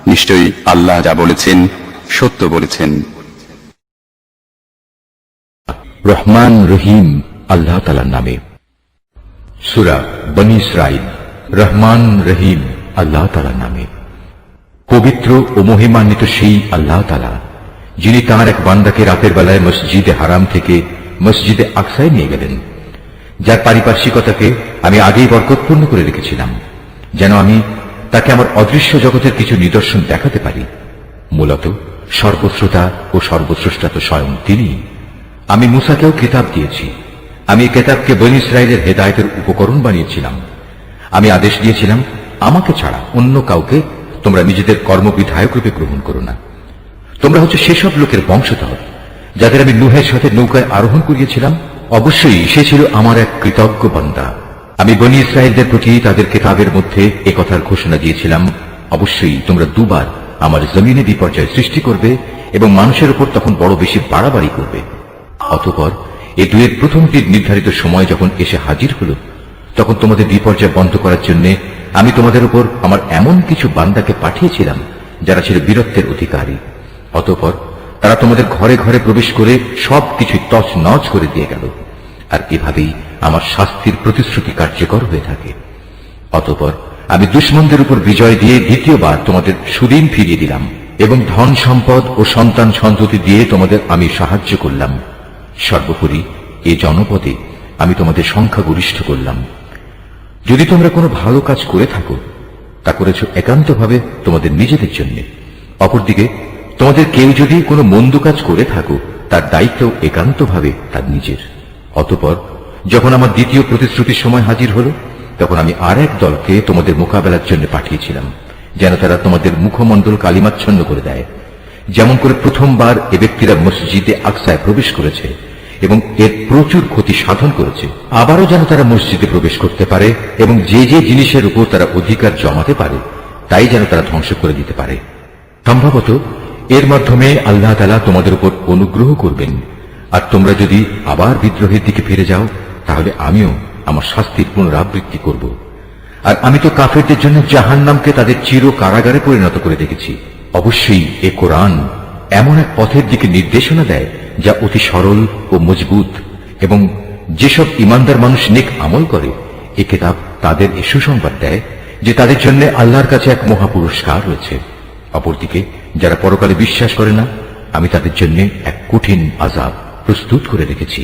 নিশ্চয়ই আল্লাহ যা বলেছেন সত্য বলেছেন। রহমান রহিম আল্লাহ তাআলার নামে। সূরা বনী ইসরাঈল। রহমান রহিম আল্লাহ তাআলার নামে। পবিত্র ও মহিমান্বিত সেই আল্লাহ তাআলা যিনি তাঁর এক বান্দাকে রাতের বেলায় মসজিদে হারাম থেকে মসজিদে আকসায় নিয়ে গেলেন, যার পারিপার্শ্বিকতাকে আমি আগেই বরকতপূর্ণ করে রেখেছিলাম, যেন আমি তাকে আমার অদৃশ্য জগতের কিছু নিদর্শন দেখাতে পারি। মূলত সর্বশ্রোতা ও সর্বস্রষ্টা তো স্বয়ং তিনি। আমি মূসাকেও কিতাব দিয়েছি। আমি এই কিতাবকে বনী ইসরাঈলের হেদায়েতের উপকরণ বানিয়েছিলাম। আমি আদেশ দিয়েছিলাম, আমাকে ছাড়া অন্য কাউকে তোমরা নিজেদের কর্মবিধায়ক রূপে গ্রহণ করো না। তোমরা হচ্ছে সেসব লোকের বংশধর যাদের আমি নূহের সাথে নৌকায় আরোহণ করিয়েছিলাম। অবশ্যই সে ছিল আমার এক কৃতজ্ঞ বান্দা। আমি বনী ইসরাঈলদের প্রতি তাদের কিতাবের মধ্যে একথার ঘোষণা দিয়েছিলাম, অবশ্যই তোমরা দুবার আমার জমিনে বিপর্যয় সৃষ্টি করবে এবং মানুষের উপর তখন বড় বেশি বাড়াবাড়ি করবে। অতঃপর এই দুয়ের প্রথমটির নির্ধারিত সময় যখন এসে হাজির হল, তখন তোমাদের বিপর্যয় বন্ধ করার জন্য আমি তোমাদের উপর আমার এমন কিছু বান্দাকে পাঠিয়েছিলাম যারা ছিল বীরত্বের অধিকারী। অতঃপর তারা তোমাদের ঘরে ঘরে প্রবেশ করে সবকিছু তছনছ করে দিয়ে গেল। আর এভাবেই আমার শাস্তির প্রতিশ্রুতি কার্যকর হয়ে থাকে। অতঃপর আমি দুশমনদের উপর বিজয় দিয়ে দ্বিতীয়বার তোমাদের সুদিন ফিরিয়ে দিলাম এবং ধন সম্পদ ও সন্তান সন্ততি দিয়ে তোমাদের আমি সাহায্য করলাম। সর্বোপরি এ জনপদে আমি তোমাদের সংখ্যাগরিষ্ঠ করলাম। যদি তোমরা কোনো ভালো কাজ করে থাকো, তা করেছ একান্তভাবে তোমাদের নিজেদের জন্য। অপরদিকে তোমাদের কেউ যদি কোনো মন্দ কাজ করে থাকো, তার দায়িত্ব একান্তভাবে তার নিজের। অতঃপর যখন আমার দ্বিতীয় প্রতিশ্রুতির সময় হাজির হল, তখন আমি আর এক দলকে তোমাদের মোকাবেলার জন্য পাঠিয়েছিলাম, যেন তারা তোমাদের মুখমণ্ডল কালিমাচ্ছন্ন করে দেয়। যেমন করে প্রথমবার এ ব্যক্তিরা মসজিদে আকসায় প্রবেশ করেছে এবং এর প্রচুর ক্ষতি সাধন করেছে, আবারও যেন তারা মসজিদে প্রবেশ করতে পারে এবং যে যে জিনিসের উপর তারা অধিকার জমাতে পারে তাই যেন তারা ধ্বংস করে দিতে পারে। সম্ভবত এর মাধ্যমে আল্লাহ তাআলা তোমাদের উপর অনুগ্রহ করবেন। আর তোমরা যদি আবার বিদ্রোহের দিকে ফিরে যাও, তাহলে আমিও আমার শাস্তির পুনরাবৃত্তি করব। আর আমি তো কাফেরদের জন্য জাহান্নামকে তাদের চির কারাগারে পরিণত করে দেখেছি। অবশ্যই এ কোরআন এমন এক পথের দিকে নির্দেশনা দেয় যা অতি সরল ও মজবুত, এবং যেসব ইমানদার মানুষ নেক আমল করে, এ কিতাব তাদের এ সুসংবাদ দেয় যে তাদের জন্য আল্লাহর কাছে এক মহাপুরস্কার রয়েছে। অপরদিকে যারা পরকালে বিশ্বাস করে না, আমি তাদের জন্য এক কঠিন আযাব প্রস্তুত করে রেখেছি।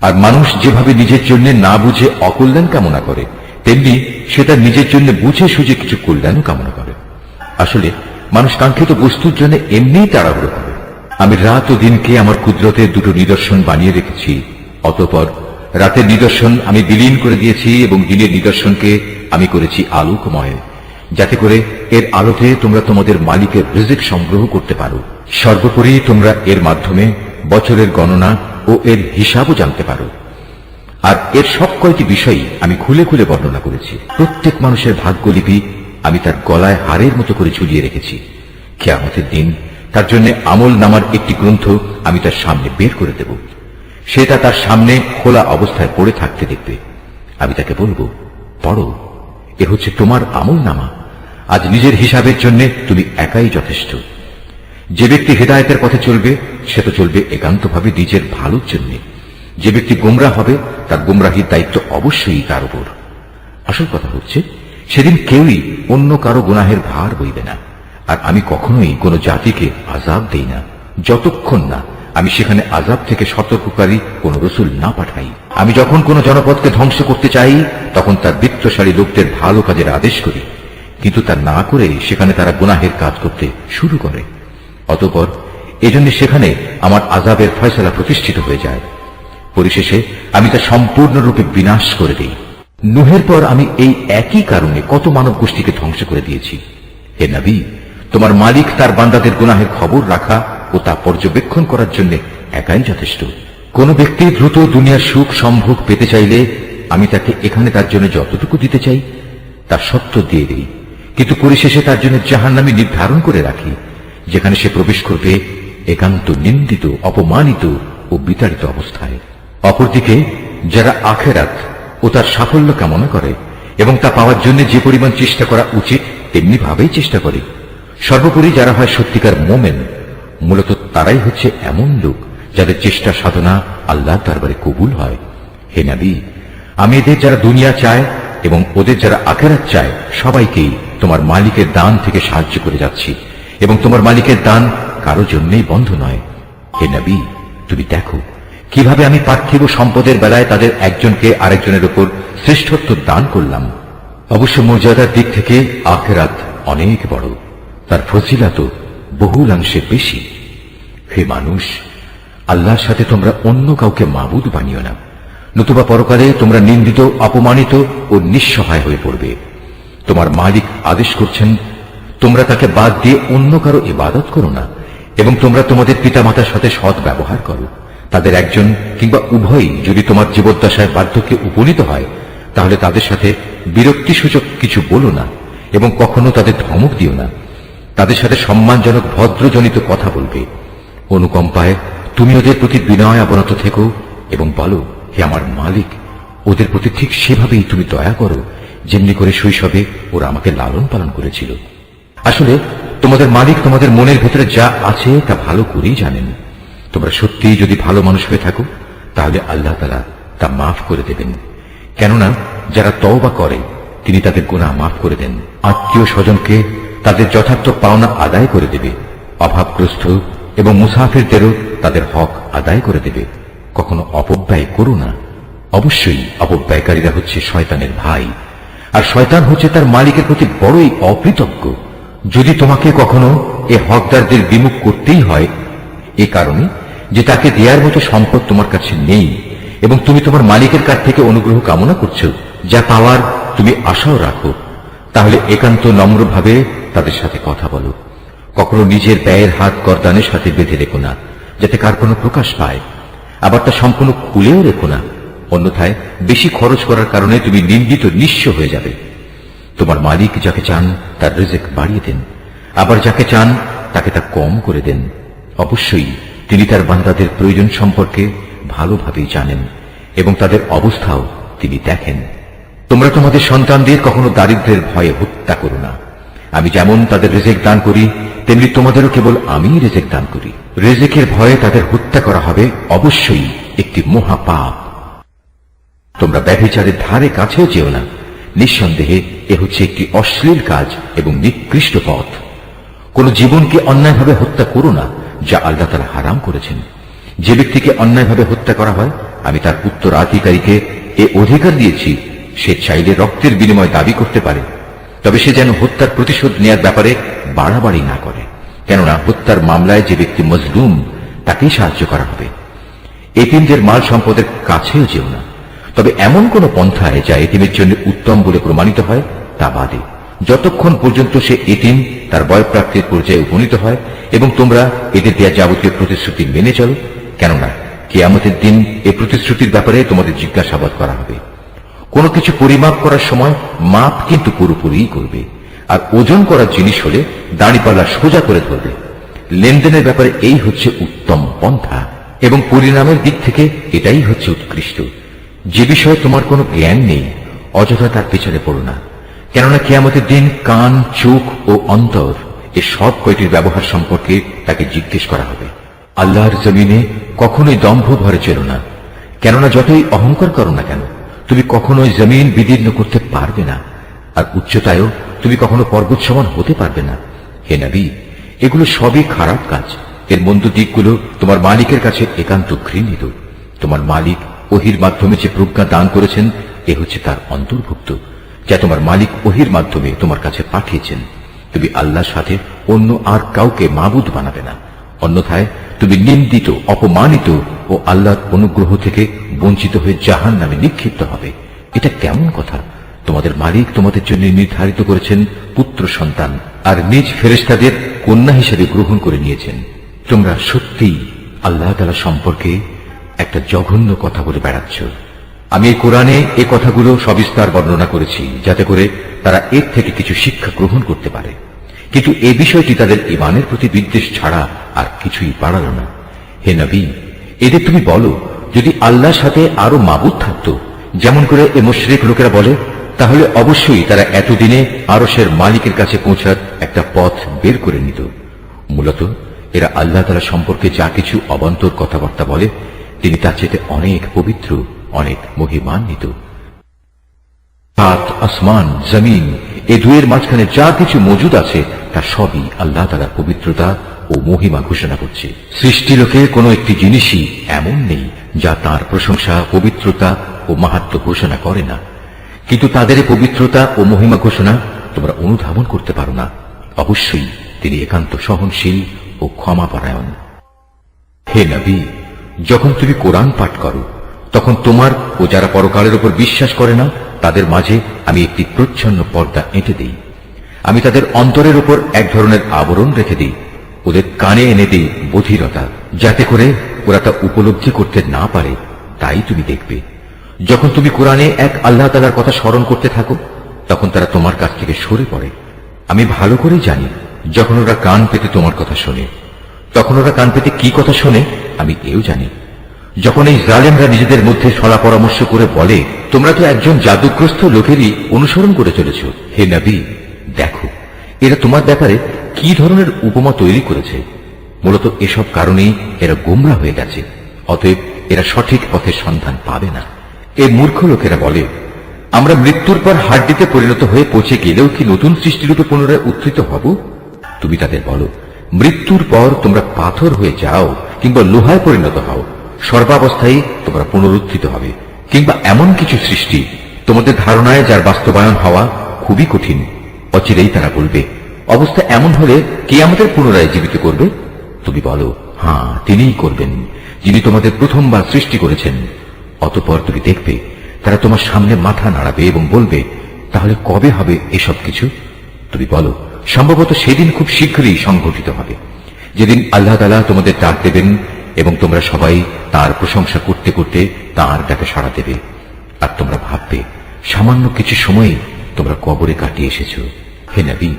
আর মানুষ যেভাবে নিজের জন্য না বুঝে অকল্যাণ কামনা করে, তেমনি সে তার নিজের জন্য বুঝে সুঝে কিছু কল্যাণও কামনা করে। আসলে মানুষ কাঙ্ক্ষিত বস্তুর জন্য এমনিই তাড়াহুড়ো করে। আমি রাত ও দিনকে আমার কুদরতের দুটো নিদর্শন বানিয়ে রেখেছি। অতঃপর রাতের নিদর্শন আমি বিলীন করে দিয়েছি এবং দিনের নিদর্শনকে আমি করেছি আলোকময়, যাতে করে এর আলোতে তোমরা তোমাদের মালিকের রিজিক সংগ্রহ করতে পারো। সর্বোপরি তোমরা এর মাধ্যমে বছরের গণনা ও এর হিসাবও জানতে পারো। আর এর সব কয়টি বিষয়ই আমি খুলে খুলে বর্ণনা করেছি। প্রত্যেক মানুষের ভাগ্যলিপি আমি তার গলায় হারের মতো করে ঝুলিয়ে রেখেছি। কিয়ামতের দিন তার জন্য আমল নামার একটি গ্রন্থ আমি তার সামনে বের করে দেব। সেটা তার সামনে খোলা অবস্থায় পড়ে থাকতে দেখবে। আমি তাকে বলবো, পড়ো, এ হচ্ছে তোমার আমল নামা। আজ নিজের হিসাবের জন্য তুমি একাই যথেষ্ট। যে ব্যক্তি হেদায়েতের পথে চলবে, সে তো চলবে একান্তভাবে নিজের ভালোর জন্য। যে ব্যক্তি গোমরাহ হবে, তার গোমরাহির দায়িত্ব অবশ্যই তার উপর। আসল কথা হচ্ছে, সেদিন কেউই অন্য কারো গুনাহের ভার বইবে না। আর আমি কখনোই কোনো জাতিকে আযাব দেই না, যতক্ষণ না আমি সেখানে আযাব থেকে সতর্ককারী কোন রসুল না পাঠাই। আমি যখন কোন জনপদকে ধ্বংস করতে চাই, তখন তার বিত্তশালী লোকদের ভালো কাজের আদেশ করি, কিন্তু তা না করে সেখানে তারা গুনাহের কাজ করতে শুরু করে। অতঃপর এজন্য সেখানে আমার আযাবের ফয়সালা প্রতিষ্ঠিত হয়ে যায়। পরিশেষে আমি তা সম্পূর্ণরূপে বিনাশ করে দিই। নূহের পর আমি এই একই কারণে কত মানব গোষ্ঠীকে ধ্বংস করে দিয়েছি। হে নবী, তোমার মালিক তার বান্দাদের গুনাহের খবর রাখা ও তা পর্যবেক্ষণ করার জন্য একাই যথেষ্ট। কোন ব্যক্তি দ্রুত দুনিয়ার সুখ সম্ভোগ পেতে চাইলে আমি তাকে এখানে তার জন্য যতটুকু দিতে চাই তার সত্য দিয়ে দিই, কিন্তু পরিশেষে তার জন্য জাহান্নামী নির্ধারণ করে রাখি, যেখানে সে প্রবেশ করবে একান্ত নিন্দিত, অপমানিত ও বিতাড়িত অবস্থায়। অপরদিকে যারা আখিরাত ও তার সাফল্য কামনা করে এবং তা পাওয়ার জন্য যে পরিমাণ চেষ্টা করা উচিত তেমনি ভাবেই চেষ্টা করে, সর্বোপরি যারা হয় সত্যিকার মোমেন, মূলত তারাই হচ্ছে এমন লোক যাদের চেষ্টা সাধনা আল্লাহর দরবারে কবুল হয়। হে নবী, আমি এদের যারা দুনিয়া চায় এবং ওদের যারা আখিরাত চায় সবাইকেই তোমার মালিকের দান থেকে সাহায্য করে যাচ্ছি, এবং তোমার মালিকের দান কারো জন্যই বন্ধ নয়। হে নবী, তুমি দেখো কিভাবে আমি পার্থিব সম্পদের বেলায় তাদের একজনকে আরেকজনের উপর শ্রেষ্ঠত্ব দান করলাম। অবশ্য মর্যাদার দিক থেকে আখিরাত অনেক বড়, তার ফজিলত বহুলাংশে বেশি। হে মানুষ, আল্লাহর সাথে তোমরা অন্য কাউকে মাবুদ বানিও না, নতুবা পরকালে তোমরা নিন্দিত, অপমানিত ও নিঃসহায় হয়ে পড়বে। তোমার মালিক আদেশ করছেন, তোমরা তাকে বাদ দিয়ে অন্য কারো ইবাদত করো না, এবং তোমরা তোমাদের পিতামাতার সাথে সৎ ব্যবহার করো। তাদের একজন কিংবা উভয়ই যদি তোমার জীবদ্দশায় বার্ধক্যে উপনীত হয়, তাহলে তাদের সাথে বিরক্তিসূচক কিছু বলো না, এবং কখনো তাদের ধমক দিও না। তাদের সাথে সম্মানজনক ভদ্রজনিত কথা বলবে। অনুকম্পায় তুমি ওদের প্রতি বিনয় অবনত থেকো এবং বলো, হে আমার মালিক, ওদের প্রতি ঠিক সেভাবেই তুমি দয়া করো যেমনি করে শৈশবে ওরা আমাকে লালন পালন করেছিল। আসলে তোমাদের মালিক তোমাদের মনের ভেতরে যা আছে তা ভালো করেই জানেন। তোমরা সত্যিই যদি ভালো মানুষ হয়ে থাকো, তাহলে আল্লাহ তাআলা তা মাফ করে দেবেন। কেননা যারা তওবা করে তিনি তাদের গুনাহ মাফ করে দেন। আত্মীয় স্বজনকে তাদের যথার্থ পাওনা আদায় করে দেবে। অভাবগ্রস্ত এবং মুসাফিরদেরও তাদের হক আদায় করে দেবে। কখনো অপব্যয় করো না। অবশ্যই অপব্যয়কারীরা হচ্ছে শয়তানের ভাই, আর শয়তান হচ্ছে তার মালিকের প্রতি বড়ই অকৃতজ্ঞ। যদি তোমাকে কখনো এ হকদারদের বিমুখ করতেই হয় এ কারণে যে তাকে দেওয়ার মতো সম্পদ তোমার কাছে নেই, এবং তুমি তোমার মালিকের কাছ থেকে অনুগ্রহ কামনা করছো, যা পাওয়ার তুমি আশাও রাখো, তাহলে একান্ত নম্রভাবে তাদের সাথে কথা বলো। কখনো নিজের ব্যয়ের হাত করদানের সাথে বেঁধে রেখো না, যাতে কার কোনো প্রকাশ পায়। আবার তা সম্পূর্ণ খুলেও রেখো না, অন্যথায় বেশি খরচ করার কারণে তুমি নিন্দিত নিঃস্ব হয়ে যাবে। তোমার মালিক যাকে চান তার রিজিক বাড়িয়ে দেন, আবার যাকে চান তাকে তা কম করে দেন। অবশ্যই তিনি তার বান্দাদের প্রয়োজন সম্পর্কে ভালোভাবেই জানেন, এবং তাদের অবস্থাও তিনি দেখেন। তোমরা তোমাদের সন্তানদের কখনো দারিদ্র্যের ভয়ে হত্যা করো না। আমি যেমন তাদের রিজিক দান করি, তেমনি তোমাদেরও কেবল আমিই রিজিক দান করি। রিজিকের ভয়ে তাদের হত্যা করা হবে অবশ্যই একটি মহাপাপ। তোমরা ব্যভিচারের ধারে কাছেও যেও না। নিঃসন্দেহে এ হচ্ছে একটি অশ্লীল কাজ এবং নিকৃষ্ট পথ। কোন জীবনকে অন্যায়ভাবে হত্যা করো না, যা আল্লাহ তাআলা হারাম করেছেন। যে ব্যক্তিকে অন্যায়ভাবে হত্যা করা হয়, আমি তার উত্তরাধিকারীকে এ অধিকার দিয়েছি, সে চাইলে রক্তের বিনিময় দাবি করতে পারে, তবে সে যেন হত্যার প্রতিশোধ নেয়ার ব্যাপারে বাড়াবাড়ি না করে। কেননা হত্যার মামলায় যে ব্যক্তি মজলুম তাকেই সাহায্য করা হবে। এতিমদের মাল সম্পদের কাছেও যেও না, তবে এমন কোন পন্থায় যা এতিমের জন্য উত্তম বলে প্রমাণিত হয় তা বাদে, যতক্ষণ পর্যন্ত সে এতিম তার বয়ঃপ্রাপ্তির পর্যায়ে উপনীত হয়, এবং তোমরা এদের দেয়া যাবতীয় প্রতিশ্রুতি মেনে চলো। কেননা কিয়ামতের দিন এই প্রতিশ্রুতির ব্যাপারে তোমাদের জিজ্ঞাসাবাদ করা হবে। কোনো কিছু পরিমাপ করার সময় মাপ কিন্তু পুরোপুরিই করবে, আর ওজন করার জিনিস হলে দাঁড়িপাল্লা সোজা করে ধরবে। লেনদেনের ব্যাপারে এই হচ্ছে উত্তম পন্থা, এবং পরিণামের দিক থেকে এটাই হচ্ছে উৎকৃষ্ট। যে বিষয়ে তোমার কোনো জ্ঞান নেই, অযথা তার পেছনে পড়ো না। কেননা কিয়ামতের দিন কান, চোখ ও অন্তর এ সব কয়টির ব্যবহার সম্পর্কে তাকে জিজ্ঞেস করা হবে। আল্লাহর জমিনে কখনোই দম্ভ ভরে চলো না। কেননা যতই অহংকার করো না কেন, তুমি কখনোই জমিন বিদীর্ণ করতে পারবে না, আর উচ্চতায়ও তুমি কখনো পর্বত সমান হতে পারবে না। হে নবী, এগুলো সবই খারাপ কাজ। এর মন্দ দিকগুলো তোমার মালিকের কাছে একান্ত ঘৃণিত। তোমার মালিক ওহির মাধ্যমে যে প্রজ্ঞা দান করেছেন, এ হচ্ছে তার অন্তর্ভুক্ত, যা তোমার মালিক ওহির মাধ্যমে তোমার কাছে পাঠিয়েছেন। তুমি আল্লাহর সাথে অন্য আর কাউকে মাবুদ বানাবে না, অন্যথায় তুমি নিন্দিত, অপমানিত ও আল্লাহর অনুগ্রহ থেকে বঞ্চিত হয়ে জাহান্নামে নিক্ষিপ্ত হবে। এটা কেমন কথা? তোমাদের মালিক তোমাদের জন্য নির্ধারিত করেছেন পুত্র সন্তান, আর নিজ ফেরেশতাদের কন্যা হিসেবে গ্রহণ করে নিয়েছেন। তোমরা সত্যিই আল্লাহ তাআলা সম্পর্কে একটা জঘন্য কথা বলে বেড়াচ্ছ। আমি এই কোরআনে এ কথাগুলো সবিস্তার বর্ণনা করেছি, যাতে করে তারা এর থেকে কিছু শিক্ষা গ্রহণ করতে পারে, কিন্তু এই বিষয়টি তাদের ঈমানের প্রতি বিদ্বেষ ছাড়া আর কিছুই বাড়ালো না। হে নবী, এদের তুমি বলো, যদি আল্লাহর সাথে আরো মাবুদ থাকতো, যেমন করে এ মুশরিক লোকেরা বলে, তাহলে অবশ্যই তারা এতদিনে আরশের মালিকের কাছে পৌঁছার একটা পথ বের করে নিত। মূলত এরা আল্লাহ তাআলা সম্পর্কে যা কিছু অবান্তর কথাবার্তা বলে তিনি তার চেয়ে অনেক পবিত্র, অনেক মহিমান্বিত। সাত আসমান, জমিন এ দুয়ের মাঝখানে যা কিছু মজুদ আছে তা সবই আল্লাহ তাআলার পবিত্রতা ও মহিমা ঘোষণা করছে। সৃষ্টিলোকে কোনো একটি জিনিসই এমন নেই যা তার প্রশংসা, পবিত্রতা ও মাহাত্ম্য ঘোষণা করে না, কিন্তু তাদের পবিত্রতা ও মহিমা ঘোষণা তোমরা অনুধাবন করতে পারো না। অবশ্যই তিনি একান্ত সহনশীল ও ক্ষমাপরায়ণ। হে নবী, যখন তুমি কোরআন পাঠ করো তখন তোমার ও যারা পরকালের উপর বিশ্বাস করে না তাদের মাঝে আমি একটি প্রচ্ছন্ন পর্দা এঁটে দিই। আমি তাদের অন্তরের উপর এক ধরনের আবরণ রেখে দিই, ওদের কানে এনে দিই বধিরতা, যাতে করে ওরা তা উপলব্ধি করতে না পারে। তাই তুমি দেখবে যখন তুমি কোরআনে এক আল্লাহ তাআলার কথা স্মরণ করতে থাকো তখন তারা তোমার কাছ থেকে সরে পড়ে। আমি ভালো করে জানি যখন ওরা কান পেতে তোমার কথা শোনে, তখন ওরা কান পেতে কি কথা শোনে আমি এও জানি। যখন এই জালেমরা নিজেদের মধ্যে সলা পরামর্শ করে বলে, তোমরা তো একজন জাদুগ্রস্ত লোকেরই অনুসরণ করে চলেছ, হে নবী দেখো এরা তোমার ব্যাপারে কি ধরনের উপমা তৈরি করেছে। মূলত এসব কারণেই এরা গোমরা হয়ে গেছে, অতএব এরা সঠিক পথের সন্ধান পাবে না। এই মূর্খ লোকেরা বলে, আমরা মৃত্যুর পর হাড্ডিতে পরিণত হয়ে পচে গেলেও কি নতুন সৃষ্টিরূপে পুনরায় উত্থিত হব? তুমি তাদের বলো, মৃত্যুর পর তোমরা পাথর হয়ে যাও কিংবা লোহায় পরিণত হও, সর্বাবস্থায় তোমরা পুনরুত্থিত হবে। কিংবা এমন কিছু সৃষ্টি তোমাদের ধারণায় যার বাস্তবায়ন হওয়া খুবই কঠিন। অচিরেই তারা বলবে, অবস্থা এমন হলে কে আমাদের পুনরায় জীবিত করবে? তুমি বলো, হ্যাঁ তিনিই করবেন, যিনি তোমাদের প্রথমবার সৃষ্টি করেছেন। অতঃপর তুমি দেখবে তারা তোমার সামনে মাথা নাড়াবে এবং বলবে, তাহলে কবে হবে এসব কিছু? তুমি বলো, সম্ভবত সেদিন খুব শীঘ্রই সংঘটিত হবে, যেদিন আল্লাহ তাআলা তোমাদের ডাক দেবেন এবং তোমরা সবাই তার প্রশংসা করতে করতে তার ডাকে সাড়া দেবে। আর তোমরা ভাববে সামান্য কিছু সময় তোমরা কবরে কাটিয়ে এসেছ। হে নবী,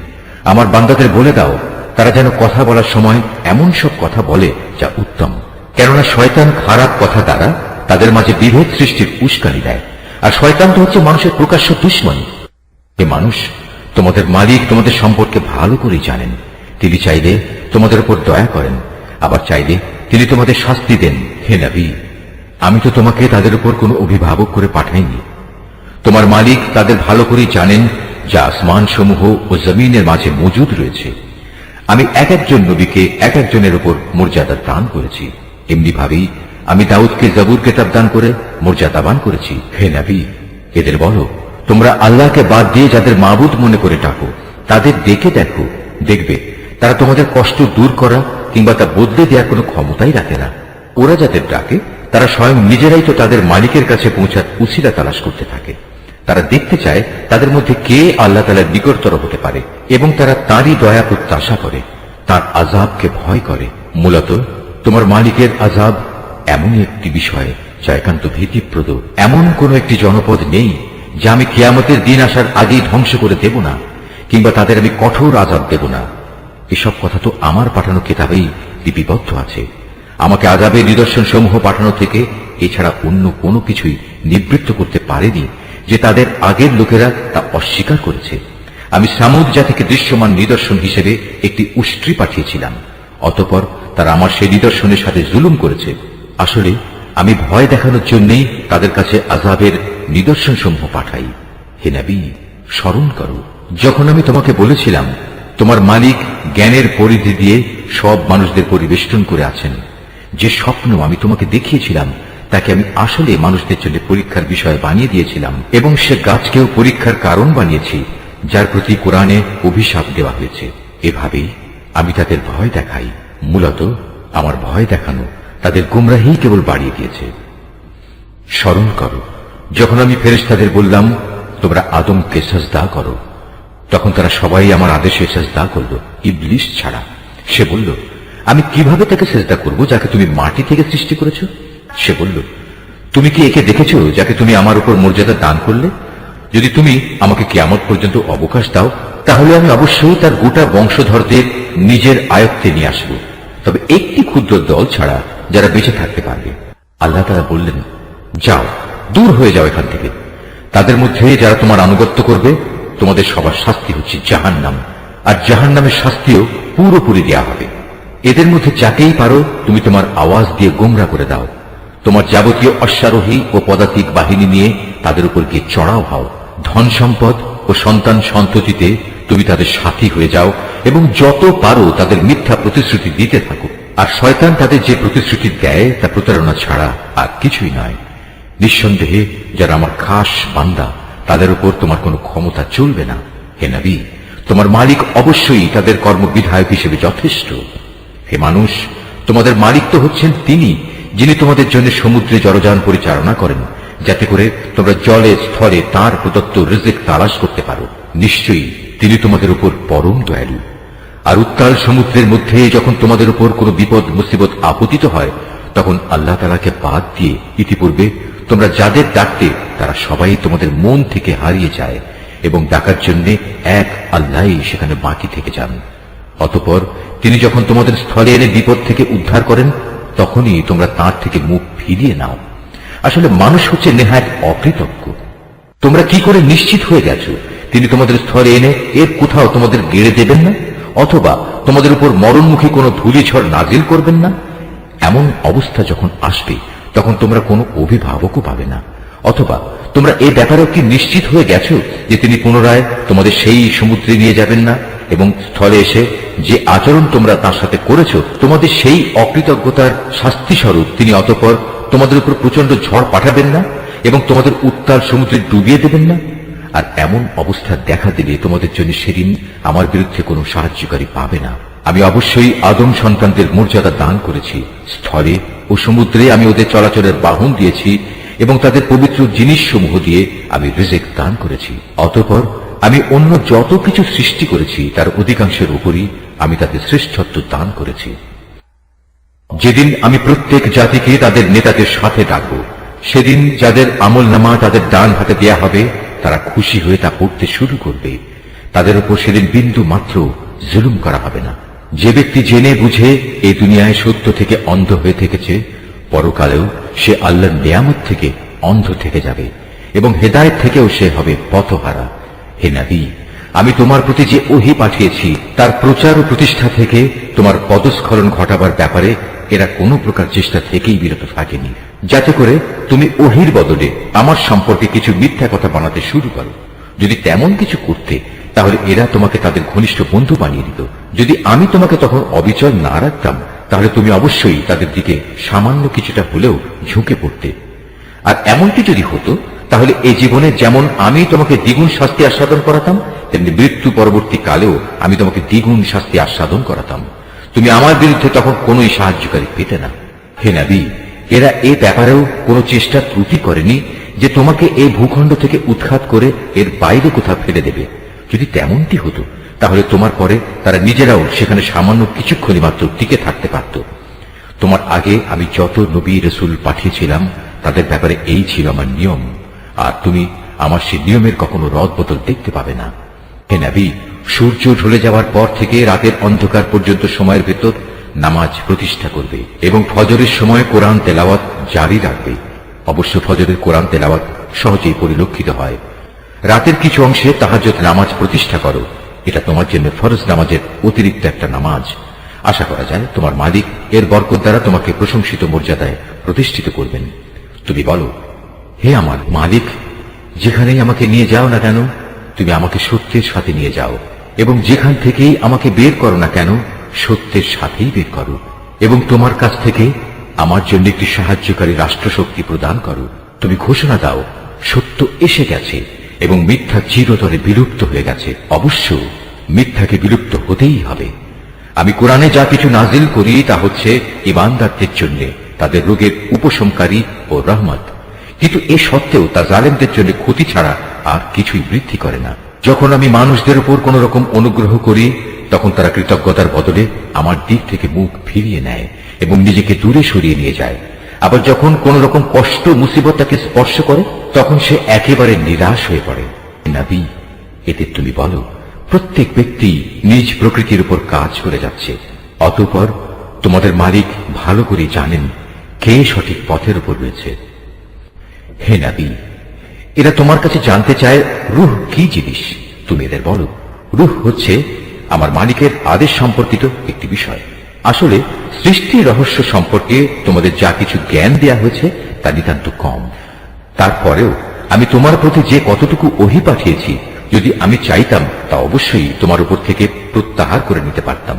আমার বান্দাদের বলে দাও তারা যেন কথা বলার সময় এমন সব কথা বলে যা উত্তম, কেননা শয়তান খারাপ কথা দ্বারা তাদের মাঝে বিভেদ সৃষ্টির উস্কানি দেয়, আর শয়তান তো হচ্ছে মানুষের প্রকাশ্য দুশমন। হে মানুষ, তোমাদের মালিক তোমাদের সম্পর্কে ভালো করে জানেন। তিনি চাইলে তোমাদের উপর দয়া করেন, আবার চাইলে তিনি তোমাদের শাস্তি দেন। হে নবী, আমি তো তোমাকে তাদের উপর কোনো অভিভাবক করে পাঠাইনি। তোমার মালিক তাদের ভালো করে জানেন যা আসমান সমূহ ও জমিনের মাঝে মজুদ রয়েছে। আমি এক একজন নবীকে এক একজনের উপর মর্যাদা দান করেছি, এমনি ভাবেই আমি দাউদকে জবুর কিতাব দান করে মর্যাদাবান করেছি। হে নবী, এদের বলো, তোমরা আল্লাহকে বাদ দিয়ে যাদের মাবুদ মনে করে ডাকো তাদের ডেকে দেখো, দেখবে তারা তোমাদের কষ্ট দূর করা কিংবা তা বদলে দেওয়ার কোনো ক্ষমতাই রাখে না। ওরা যাদের ডাকে তারা স্বয়ং নিজেরাই তো তাদের মালিকের কাছে পৌঁছার উছিলা তালাশ করতে থাকে। তারা দেখতে চায় তাদের মধ্যে কে আল্লাহ তাআলার নিকটতর হতে পারে এবং তারা তারই দয়া প্রত্যাশা করে, তার আযাবকে ভয় করে। মূলত তোমার মালিকের আযাব এমনই একটি বিষয় যা একান্ত ভীতিপ্রদ। এমন কোন একটি জনপদ নেই যা আমি কিয়ামতের দিন আসার আগেই ধ্বংস করে দেব না, কিংবা তাদের আমি কঠোর আযাব দেব না। এসব কথা তো আমার পাঠানো কিতাবেই লিপিবদ্ধ আছে। আমাকে আযাবের নিদর্শন সমূহ পাঠানো থেকে এছাড়া অন্য কোনো কিছুই নিবৃত্ত করতে পারেনি যে তাদের আগের লোকেরা তা অস্বীকার করেছে। আমি সামুদ জাতিকে দৃশ্যমান নিদর্শন হিসেবে একটি উষ্ট্রি পাঠিয়েছিলাম, অতঃপর তারা আমার সেই নিদর্শনের সাথে জুলুম করেছে। আসলে আমি ভয় দেখানোর জন্যই তাদের কাছে আযাবের নিদর্শন সমূহ পাঠাই। হে নবী, স্মরণ করো যখন আমি তোমাকে বলেছিলাম তোমার মালিক জ্ঞানের পরিধি দিয়ে সব মানুষদের পরিবেষ্টন করে আছেন। যে স্বপ্ন আমি তোমাকে দেখিয়েছিলাম তাকে আমি আসলে মানুষদের জন্য পরীক্ষার বিষয় বানিয়ে দিয়েছিলাম, এবং সে গাছকেও পরীক্ষার কারণ বানিয়েছি যার প্রতি কোরআনে অভিশাপ দেওয়া হয়েছে। এভাবেই আমি তাদের ভয় দেখাই। মূলত আমার ভয় দেখানো তাদের গুমরাহি কেবল বাড়িয়ে দিয়েছে। স্মরণ করো যখন আমি ফেরেশতাদের বললাম তোমরা আদমকে সাজদা করো, তখন তারা সবাই আমার আদেশে সাজদা করল, ইবলিস ছাড়া। সে বলল, আমি কিভাবে তাকে সাজদা করব যাকে তুমি মাটি থেকে সৃষ্টি করেছ? সে বলল, তুমি কি একে দেখেছ যাকে তুমি আমার উপর মর্যাদা দান করলে? যদি তুমি আমাকে কিয়ামত পর্যন্ত অবকাশ দাও তাহলে আমি অবশ্যই তার গোটা বংশধরদের নিজের আয়ত্তে নিয়ে আসব, তবে একটি ক্ষুদ্র দল ছাড়া যারা বেঁচে থাকতে পারবে। আল্লাহ তাআলা বললেন, যাও, দূর হয়ে যাও এখান থেকে। তাদের মধ্যে যারা তোমার আনুগত্য করবে তোমাদের সবার শাস্তি হচ্ছে জাহান্নাম, আর জাহান্নামের শাস্তিও পুরোপুরি দেয়া হবে। এদের মধ্যে যাকেই পারো তুমি তোমার আওয়াজ দিয়ে গোমরা করে দাও। তোমার যাবতীয় অশ্বারোহী ও পদাতিক বাহিনী নিয়ে তাদের উপর গিয়ে চড়াও হও। ধন সম্পদ ও সন্তান সন্ততিতে তুমি তাদের সাথী হয়ে যাও এবং যত পারো তাদের মিথ্যা প্রতিশ্রুতি দিতে থাকো। আর শয়তান তাদের যে প্রতিশ্রুতি দেয় তা প্রতারণা ছাড়া আর কিছুই নয়। নিঃসন্দেহে যারা আমার খাস বান্দা তাদের উপর তোমার কোনো ক্ষমতা চলবে না। হে নবী, তোমার মালিক অবশ্যই তাদের কর্মবিধায়ক হিসেবে যথেষ্ট। হে মানুষ, তোমাদের মালিক তো হচ্ছেন তিনি, যিনি তোমাদের জন্য সমুদ্রে জলযান পরিচালনা করেন, যাতে করে তোমরা জলে স্থলে তাঁর প্রদত্ত রিজিক তালাশ করতে পারো। নিশ্চয়ই তিনি তোমাদের উপর পরম দয়ালু। আর উত্তাল সমুদ্রের মধ্যে যখন তোমাদের উপর কোনো বিপদ মুসিবত আপতিত হয়, তখন আল্লাহ তাআলাকে বাদ দিয়ে ইতিপূর্বে তোমরা যাদের ডাকতে তারা সবাই তোমাদের মন থেকে হারিয়ে যায় এবং ডাকার জন্য এক আল্লাহই সেখানে বাকি থেকে যান। অতঃপর তিনি যখন তোমাদের স্থলে এনে বিপদ থেকে উদ্ধার করেন, তখনই তোমরা তাঁর থেকে মুখ ফিরিয়ে নাও। আসলে মানুষ হচ্ছে নেহায়েত অকৃতজ্ঞ। তোমরা কি করে নিশ্চিত হয়ে গেছো তিনি তোমাদের স্থলে এনে এর কোথাও তোমাদের গেড়ে দেবেন না, অথবা তোমাদের উপর মরণমুখী কোনো ধূলিঝড় নাজিল করবেন না? এমন অবস্থা যখন আসবে তখন তোমরা কোনো অভিভাবকও পাবে না। অথবা তোমরা এ ব্যাপারেও কি নিশ্চিত হয়ে গেছো যে তিনি পুনরায় তোমাদের সেই সমুদ্রে নিয়ে যাবেন না এবং স্থলে এসে যে আচরণ তোমরা তার সাথে করেছো তোমাদের সেই অকৃতজ্ঞতার শাস্তি স্বরূপ তিনি অতঃপর তোমাদের উপর প্রচন্ড ঝড় পাঠাবেন না এবং তোমাদের উত্তাল সমুদ্রে ডুবিয়ে দেবেন না? আর এমন অবস্থা দেখা দিলে তোমাদের জন্য সেদিন আমার বিরুদ্ধে কোনো সাহায্যকারী পাবে না। আমি অবশ্যই আদম সন্তানদের মর্যাদা দান করেছি। স্থলে ও সমুদ্রে আমি ওদের চলাচলের বাহন দিয়েছি এবং তাদের পবিত্র জিনিসসমূহ দিয়ে আমি রিজিক দান করেছি। অতঃপর আমি অন্য যত কিছু সৃষ্টি করেছি তার অধিকাংশের উপরই আমি তাদের শ্রেষ্ঠত্ব দান করেছি। যেদিন আমি প্রত্যেক জাতিকে তাদের নেতাদের সাথে ডাকব, সেদিন যাদের আমল নামা তাদের ডান হাতে দেয়া হবে তারা খুশি হয়ে তা পড়তে শুরু করবে। তাদের উপর সেদিন বিন্দু মাত্র জুলুম করা হবে না। যে ব্যক্তি জেনে বুঝে এই দুনিয়ায় সত্য থেকে অন্ধ হয়ে থেকেছে, পরকালেও সে আল্লাহর নিয়ামত থেকে অন্ধ থেকে যাবে এবং হেদায়েত থেকেও সে হবে পথহারা। হে নবী, আমি তোমার প্রতি যে ওহী পাঠিয়েছি তার প্রচার ও প্রতিষ্ঠা থেকে তোমার পদস্খলন ঘটাবার ব্যাপারে এরা কোনো প্রকার চেষ্টা থেকেই বিরত থাকেনি, যাতে করে তুমি ওহীর বদলে আমার সম্পর্কে কিছু মিথ্যা কথা বানাতে শুরু করো। যদি তেমন কিছু করতে তাহলে এরা তোমাকে তাদের ঘনিষ্ঠ বন্ধু বানিয়ে দিত। যদি আমি তোমাকে তখন অবিচল না রাখতাম তাহলে তুমি অবশ্যই তাদের দিকে সামান্য কিছুটা হলেও ঝুঁকে পড়তে। আর এমনটি যদি হতো তাহলে এই জীবনে যেমন আমি তোমাকে দ্বিগুণ শাস্তি আস্বাদন করাতাম, তেমনি মৃত্যু পরবর্তী কালেও আমি তোমাকে দ্বিগুণ শাস্তি আস্বাদন করাতাম। তুমি আমার বিরুদ্ধে তখন কোন সাহায্যকারী পেতে না। হে নবী, এরা এ ব্যাপারেও কোনো চেষ্টা ত্রুটি করেনি যে তোমাকে এই ভূখণ্ড থেকে উৎখাত করে এর বাইরে কোথাও ফেলে দেবে। যদি তেমনটি হতো তাহলে তোমার পরে তারা নিজেরাও সেখানে সামান্য কিছুক্ষণই মাত্র টিকে থাকতে পারত। তোমার আগে আমি যত নবী রসুল পাঠিয়েছিলাম তাদের ব্যাপারে এই ছিল আমার নিয়ম, আর তুমি আমার সেই নিয়মের কখনো রদবদল দেখতে পাবে না। হে নবী, সূর্য ঢলে যাওয়ার পর থেকে রাতের অন্ধকার পর্যন্ত সময়ের ভেতর নামাজ প্রতিষ্ঠা করবে এবং ফজরের সময় কোরআন তেলাওয়াত জারি রাখবে। অবশ্য ফজরের কোরআন তেলাওয়াত সহজেই পরিলক্ষিত হয়। রাতের কিছু অংশে তাহাজ্জুদ নামাজ প্রতিষ্ঠা করো। এটা তোমার জন্য ফরজ নামাজের অতিরিক্ত একটা নামাজ। আশা করা যায় তোমার মালিক এর বরকত দ্বারা তোমাকে প্রশংসিত মর্যাদায় প্রতিষ্ঠিত করবেন। তুমি বলো, হে আমার মালিক, যেখানেই আমাকে নিয়ে যাও না কেন তুমি আমাকে সত্যের সাথে নিয়ে যাও, এবং যেখান থেকেই আমাকে বের করো না কেন সত্যের সাথেই বের করো, এবং তোমার কাছ থেকে আমার জন্য একটি সাহায্যকারী রাষ্ট্রশক্তি প্রদান করো। তুমি ঘোষণা দাও, সত্য এসে গেছে এবং মিথ্যা চিরতরে বিলুপ্ত হয়ে গেছে। অবশ্য মিথ্যাকে বিলুপ্ত হতেই হবে। আমি কোরআনে যা কিছু নাজিল করি তা হচ্ছে ঈমানদারদের জন্য তাদের রোগের উপশমকারী ও রহমত, কিন্তু এ সত্ত্বেও তা জালেমদের জন্য ক্ষতি ছাড়া আর কিছুই বৃদ্ধি করে না। যখন আমি মানুষদের উপর কোন রকম অনুগ্রহ করি তখন তারা কৃতজ্ঞতার বদলে আমার দিক থেকে মুখ ফিরিয়ে নেয় এবং নিজেকে দূরে সরিয়ে নিয়ে যায়। আবার যখন কোন রকম কষ্ট মুসিবত তাকে স্পর্শ করে তখন সে একেবারে নিরাশ হয়ে পড়ে। নবী, এতে তুমি বলো, প্রত্যেক ব্যক্তি নিজ প্রকৃতির উপর কাজ করে যাচ্ছে। অতঃপর তোমাদের মালিক ভালো করে জানেন কে সঠিক পথের উপর রয়েছে। হে নবী, এরা তোমার কাছে জানতে চায় রূহ কি জিনিস। তুমি এদের বলো, রূহ হচ্ছে আমার মালিকের আদেশ সম্পর্কিত একটি বিষয়। আসলে সৃষ্টির রহস্য সম্পর্কে তোমাদের যা কিছু জ্ঞান দেয়া হয়েছে তা নিতান্ত কম। তারপরেও আমি তোমার প্রতি যে কতটুকু ওহী পাঠিয়েছি, যদি আমি চাইতাম তা অবশ্যই তোমার উপর থেকে প্রত্যাহার করে নিতে পারতাম।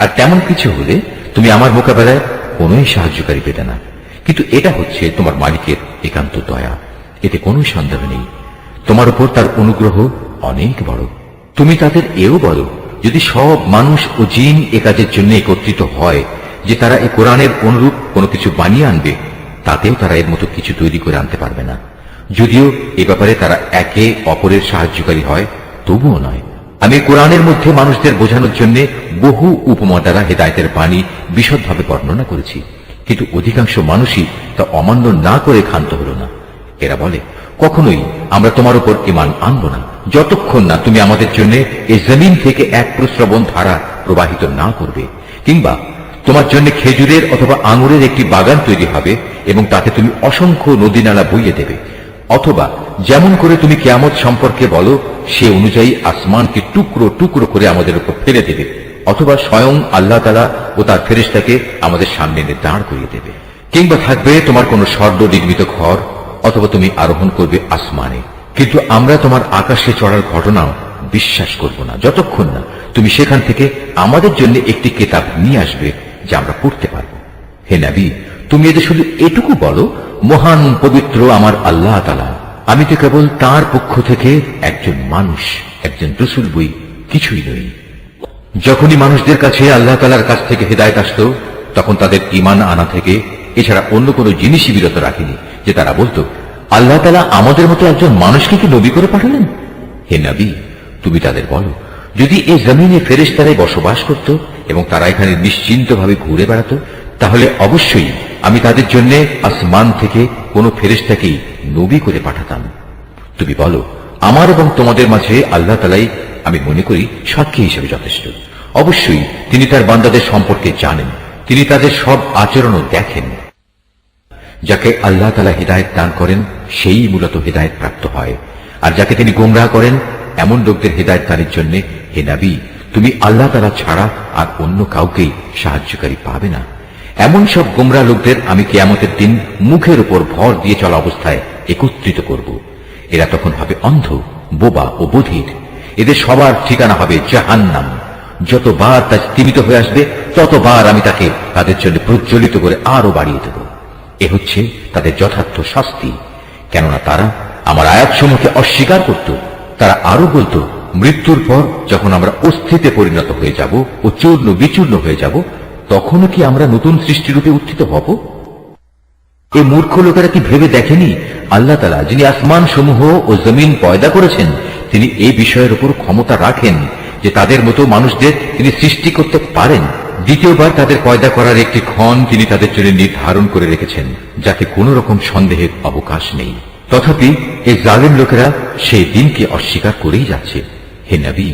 আর তেমন কিছু হলে তুমি আমার মোকাবেলায় কোনোই সাহায্যকারী পেতে না। কিন্তু এটা হচ্ছে তোমার মালিকের একান্ত দয়া, এতে কোনো সন্দেহ নেই। তোমার উপর তার অনুগ্রহ অনেক বড়। তুমি তাদের এও বলো, যদি সব মানুষ ও জিন এ কাজের জন্য একত্রিত হয় যে তারা এ কোরআনের অনুরূপ কোনো কিছু বানিয়ে আনবে, তাতেও তারা এর মতো কিছু তৈরি করে আনতে পারবে না। যদিও এ ব্যাপারে তারা একে অপরের সাহায্যকারী হয়, তবুও নয়। আমি কোরআনের মধ্যে মানুষদের বোঝানোর জন্য বহু উপমা দ্বারা হেদায়েতের বাণী বিশদভাবে বর্ণনা করেছি, কিন্তু অধিকাংশ মানুষই তা অমান্য না করে ক্ষান্ত হল না। এরা বলে, কখনোই আমরা তোমার উপর ঈমান আনব না যতক্ষণ না তুমি আমাদের জন্য এই জমিন থেকে এক প্রস্রবণ ধারা প্রবাহিত না করবে, কিংবা তোমার জন্য খেজুরের অথবা আঙুরের একটি বাগান তৈরি হবে এবং তাতে তুমি অসংখ্য নদী নালা বইয়ে দেবে, অথবা যেমন করে তুমি কিয়ামত সম্পর্কে বলো সে অনুযায়ী আসমানকে টুকরো টুকরো করে আমাদের উপর ফেলে দেবে, অথবা স্বয়ং আল্লাহ তাআলা ও তার ফেরেশতাকে আমাদের সামনে এনে দাঁড় করিয়ে দেবে, কিংবা থাকবে তোমার কোনো স্বর্ণ নির্মিত ঘর, অথবা তুমি আরোহণ করবে আসমানে। কিন্তু আমরা তোমার আকাশে চড়ার ঘটনাও বিশ্বাস করব না যতক্ষণ না তুমি সেখান থেকে আমাদের জন্য একটি কিতাব নিয়ে আসবে যা আমরা পড়তে পারব। হে নবী, তুমি এদের শুধু এটুকু বলো, মহান পবিত্র আমার আল্লাহ তাআলা, আমি তো কেবল তার পক্ষ থেকে একজন মানুষ, একজন রাসূল বই, কিছুই নই। যখনই মানুষদের কাছে আল্লাহ তাআলার কাছ থেকে হেদায়েত আসত, তখন তাদের ঈমান আনা থেকে এছাড়া অন্য কোনো জিনিসই বিরত রাখেনি যে তারা বলতো, আল্লাহ তাআলা আমাদের মতো একজন মানুষকে কি নবী করে পাঠালেন? হে নবী, তুমি তাদের বলো, যদি এই জমিনে ফেরেশতারাই বসবাস করত এবং তারা এখানে নিশ্চিন্তভাবে ঘুরে বেড়াত, তাহলে অবশ্যই আমি তাদের জন্য আসমান থেকে কোনো ফেরেশতাকেই নবী করে পাঠাতাম। তুমি বলো, আমার এবং তোমাদের মাঝে আল্লাহ তাআলাই আমি মনে করি সাক্ষী হিসেবে যথেষ্ট। অবশ্যই তিনি তার বান্দাদের সম্পর্কে জানেন, তিনি তাদের সব আচরণও দেখেন। যাকে আল্লাহ তাআলা হিদায়াত দান করেন সেই মূলত হিদায়াত প্রাপ্ত হয়, আর যাকে তিনি গোমরাহ করেন এমন লোকদের হিদায়াত দানের জন্য হে নবী, তুমি আল্লাহ তাআলা ছাড়া আর অন্য কাউকেই সাহায্যকারী পাবে না। এমন সব গোমরাহ লোকদের আমি কিয়ামতের দিন মুখের উপর ভর দিয়ে চলা অবস্থায় একত্রিত করব। এরা তখন হবে অন্ধ, বোবা ও বধির। এদের সবার ঠিকানা হবে জাহান্নাম। যতবার তা স্তিমিত হয়ে আসবে ততবার আমি তাকে তাদের জন্য প্রজ্বলিত করে আরো বাড়িয়ে দেব। এ হচ্ছে তাদের যথার্থ শাস্তি, কেননা তারা আমার আয়াতসমূহকে অস্বীকার করত। তারা আরো বলতো, মৃত্যুর পর যখন আমরা অস্থিতে পরিণত হয়ে যাব ও চূর্ণ বিচূর্ণ হয়ে যাব, তখনও কি আমরা নতুন সৃষ্টিরূপে উত্থিত হব? এই মূর্খ লোকেরা কি ভেবে দেখেনি আল্লাহ তাআলা, যিনি আসমান সমূহ ও জমিন পয়দা করেছেন, তিনি এই বিষয়ের উপর ক্ষমতা রাখেন যে তাদের মতো মানুষদের তিনি সৃষ্টি করতে পারেন। দ্বিতীয়বার তাদের পয়দা করার একটি ক্ষণ তিনি তাদের জন্য নির্ধারণ করে রেখেছেন, যাতে কোন রকম সন্দেহের অবকাশ নেই। তথাপি এই জালিম লোকেরা সেই দিনকে অস্বীকার করেই যাচ্ছে। হে নবী,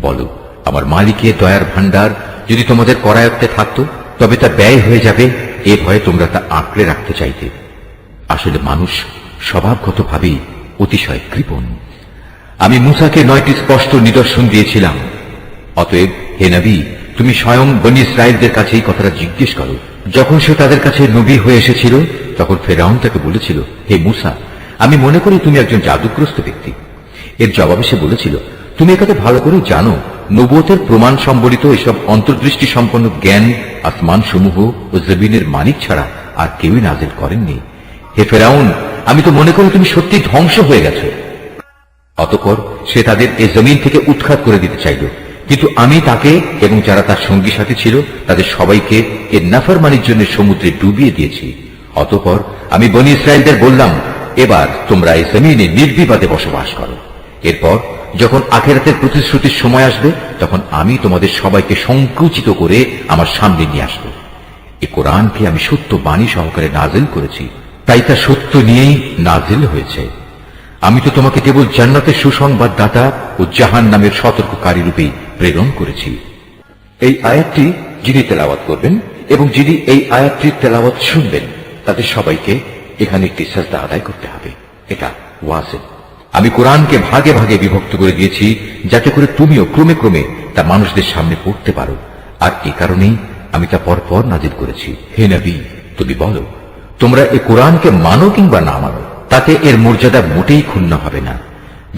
বলো, আমার মালিকের দয়ার ভান্ডার যদি তোমাদের করায়ত্তে থাকত, তবে তা ব্যয় হয়ে যাবে, এ ভয়ে তোমরা তা আঁকড়ে রাখতে চাইতে। আসলে মানুষ স্বভাবগতভাবেই অতিশয় কৃপণ। আমি মূসাকে 9টি স্পষ্ট নিদর্শন দিয়েছিলাম। অতএব হে নবী, তুমি স্বয়ং বনী ইসরায়েলদের কাছে এই কথাটা জিজ্ঞেস করো। যখন সে তাদের কাছে নবী হয়ে এসেছিল, তখন ফেরাউন তাকে বলেছিল, হে মূসা, আমি মনে করি তুমি একজন জাদুগ্রস্ত ব্যক্তি। এর জবাবে সে বলেছিল, তুমি একথা ভালো করে জানো, নবুয়তের প্রমাণ সম্বলিত এসব অন্তর্দৃষ্টি সম্পন্ন জ্ঞান আসমান সমূহ ও জমিনের মালিক ছাড়া আর কেউই নাজিল করেননি। হে ফেরাউন, আমি তো মনে করি তুমি সত্যি ধ্বংস হয়ে গেছো। অতঃপর সে তাদের এ জমিন থেকে উৎখাত করে দিতে চাইল, কিন্তু আমি তাকে এবং যারা তার সঙ্গী সাথী ছিল তাদের সবাইকে এর নাফরমানির জন্য সমুদ্রে ডুবিয়ে দিয়েছি। অতঃপর আমি বনী ইসরায়েলদের বললাম, এবার তোমরা এই জমিনে নির্বিবাদে বসবাস করো। এরপর যখন আখিরাতের প্রতিশ্রুতির সময় আসবে, তখন আমি তোমাদের সবাইকে সংকুচিত করে আমার সামনে নিয়ে আসব। এই কোরআনকে আমি সত্য বাণী সহকারে নাজিল করেছি, তাই তা সত্য নিয়েই নাজিল হয়েছে। আমি তো তোমাকে কেবল জান্নাতের সুসংবাদ দাতা ও জাহান্নামের সতর্ককারী রূপেই প্রেরণ করেছি। এই আয়াতটি যিনি তেলাওয়াত করবেন এবং যিনি এই আয়াতটির তেলাওয়াত শুনবেন, তাদের সবাইকে এখানে একটি সাজদা আদায় করতে হবে। এটা ওয়াসিল। আমি কোরআনকে ভাগে ভাগে বিভক্ত করে দিয়েছি যাতে করে তুমিও ক্রমে ক্রমে তা মানুষদের সামনে পড়তে পারো, আর এ কারণেই আমি তা পরপর নাজিল করেছি। হে নবী, তুমি বলো, তোমরা এ কোরআনকে মানো কিংবা না মানো, তাতে এর মর্যাদা মোটেই ক্ষুণ্ণ হবে না।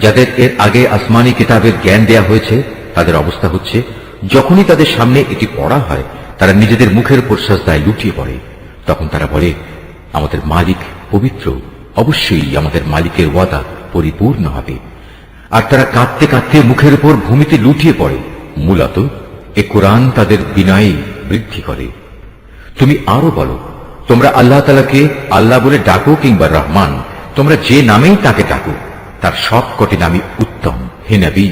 যাদের এর আগে আসমানি কিতাবের জ্ঞান দেয়া হয়েছে তাদের অবস্থা হচ্ছে, যখনই তাদের সামনে এটি পড়া হয় তারা নিজেদের মুখের উপর সাজদায় লুটিয়ে পড়ে। তখন তারা বলে, আমাদের মালিক পবিত্র, অবশ্যই আমাদের মালিকের ওয়াদা পরিপূর্ণ হবে। আর তারা কাঁদতে কাঁদতে মুখের উপর ভূমিতে লুটিয়ে পড়ে। মূলত এ কোরআন তাদের বিনয় বৃদ্ধি করে। তুমি আরো বলো, তোমরা আল্লাহ তাআলাকে আল্লাহ বলে ডাকো কিংবা রহমান, তোমরা যে নামেই তাকে ডাকো, তার সব কটি নামই উত্তম। হে নবী,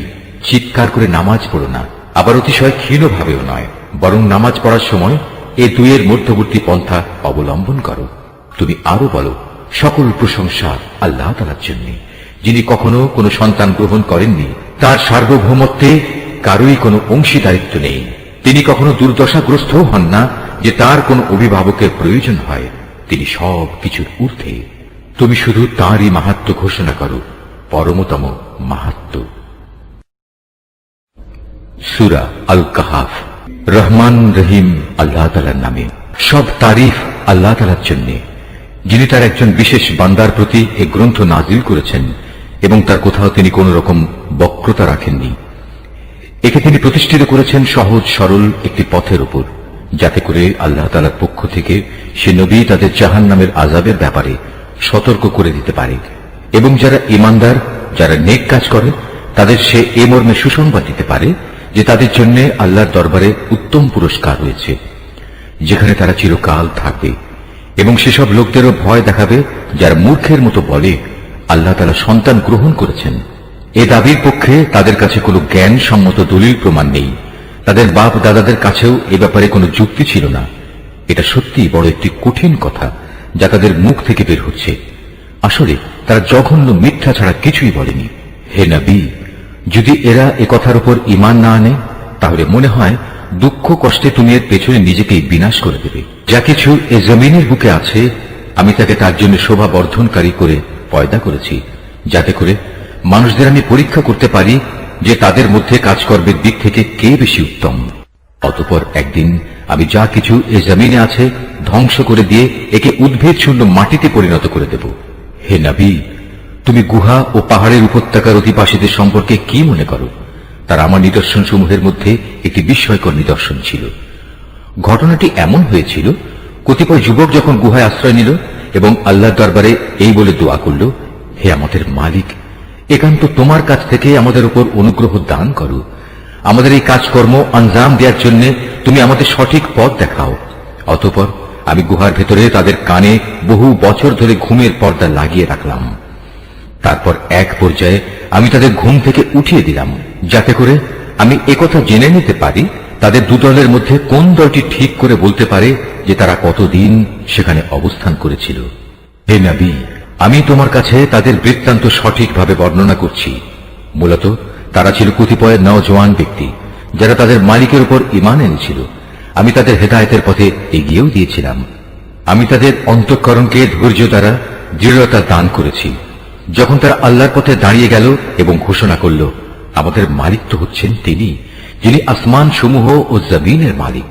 চিৎকার করে নামাজ পড়ো না, আবার অতিশয় ক্ষীণভাবেও নয়, বরং নামাজ পড়ার সময় এ দুইয়ের মধ্যবর্তী পন্থা অবলম্বন করো। তুমি আরো বলো, সকল প্রশংসা আল্লাহ তাআলার জন্য, যিনি কখনো কোনো সন্তান গ্রহণ করেননি, তার সার্বভৌমত্বে কারোই কোনো অংশীদারিত্ব নেই। তিনি কখনো দুর্দশাগ্রস্ত হন না যে তার কোনো অভিভাবকের প্রয়োজন হয়। তিনি সব কিছুর ঊর্ধ্বে। তুমি শুধু তাঁরই মাহাত্ম্য ঘোষণা করো, পরমতম মাহাত্ম্য। সূরা আল কাহাফ। রহমান রহিম আল্লাহ তাআলার নামে। সব তারিফ আল্লাহ তাআলার জন্য, যিনি তার একজন বিশেষ বান্দার প্রতি এ গ্রন্থ নাজিল করেছেন এবং তার কোথাও তিনি কোন রকম বক্রতা রাখেননি। একে তিনি প্রতিষ্ঠিত করেছেন সহজ সরল একটি পথের উপর, যাতে করে আল্লাহ তাআলার পক্ষ থেকে সে নবী তাদের জাহান্নামের আযাবের ব্যাপারে সতর্ক করে দিতে পারে, এবং যারা ঈমানদার, যারা নেক কাজ করে, তাদের সে এ মর্মে সুসংবাদ দিতে পারে যে তাদের জন্য আল্লাহর দরবারে উত্তম পুরস্কার রয়েছে, যেখানে তারা চিরকাল থাকবে। এবং সেসব লোকদেরও ভয় দেখাবে যারা মূর্খের মতো বলে আল্লাহ তাআলা সন্তান গ্রহণ করেছেন। এ দাবির পক্ষে তাদের কাছে কোনো জ্ঞান সম্মত দলিল প্রমাণ নেই। তাদের বাপ দাদাদের কাছেও এ ব্যাপারে কোনো যুক্তি ছিল না। এটা সত্যিই বড় একটি কঠিন কথা যা তাদের মুখ থেকে বের হচ্ছে। আসলে তারা জঘন্য মিথ্যা ছাড়া কিছুই বলেনি। হে নবী, যদি এরা এ কথার উপর ঈমান না আনে, তাহলে মনে হয় দুঃখ কষ্টে তুমি এর পেছনে নিজেকেই বিনাশ করে দেবে। যা কিছু এ জমিনের বুকে আছে আমি তাকে তার জন্য শোভা বর্ধনকারী করে পয়দা করেছি, যাতে করে মানুষদের আমি পরীক্ষা করতে পারি যে তাদের মধ্যে কাজকর্মের দিক থেকে কে বেশি উত্তম। অতঃপর একদিন আমি যা কিছু এ জমিনে আছে ধ্বংস করে দিয়ে একে উদ্ভিদ শূন্য মাটিতে পরিণত করে দেব। হে নবী, তুমি গুহা ও পাহাড়ের উপত্যকার অধিবাসীদের সম্পর্কে কি মনে করো? তার আমার নিদর্শন সমূহের মধ্যে একটি বিস্ময়কর নিদর্শন ছিল। ঘটনাটি এমন হয়েছিল, কতিপয় যুবক যখন গুহায় আশ্রয় নিল এবং আল্লাহর দরবারে এই বলে দোয়া করল, হে আমাদের মালিক, একান্ত তোমার কাছ থেকে আমাদের উপর অনুগ্রহ দান করো। আমাদের এই কাজকর্ম আঞ্জাম দেওয়ার জন্য তুমি আমাদের সঠিক পথ দেখাও। অতঃপর আমি গুহার ভেতরে তাদের কানে বহু বছর ধরে ঘুমের পর্দা লাগিয়ে রাখলাম। তারপর এক পর্যায়ে আমি তাদের ঘুম থেকে উঠিয়ে দিলাম, যাতে করে আমি একথা জেনে নিতে পারি তাদের দুদলের মধ্যে কোন দলটি ঠিক করে বলতে পারে যে তারা কতদিন সেখানে অবস্থান করেছিল। হে নবী, আমি তোমার কাছে তাদের বৃত্তান্ত সঠিকভাবে বর্ণনা করছি। মূলত তারা ছিল কতিপয় নওজোয়ান ব্যক্তি যারা তাদের মালিকের উপর ঈমান এনেছিল। আমি তাদের হেদায়েতের পথে এগিয়েও দিয়েছিলাম। আমি তাদের অন্তঃকরণকে ধৈর্য দ্বারা দৃঢ়তা দান করেছি। যখন তারা আল্লাহর পথে দাঁড়িয়ে গেল এবং ঘোষণা করল, আমাদের মালিক তো হচ্ছেন তিনি, যিনি আসমান সমূহ ও জমিনের মালিক।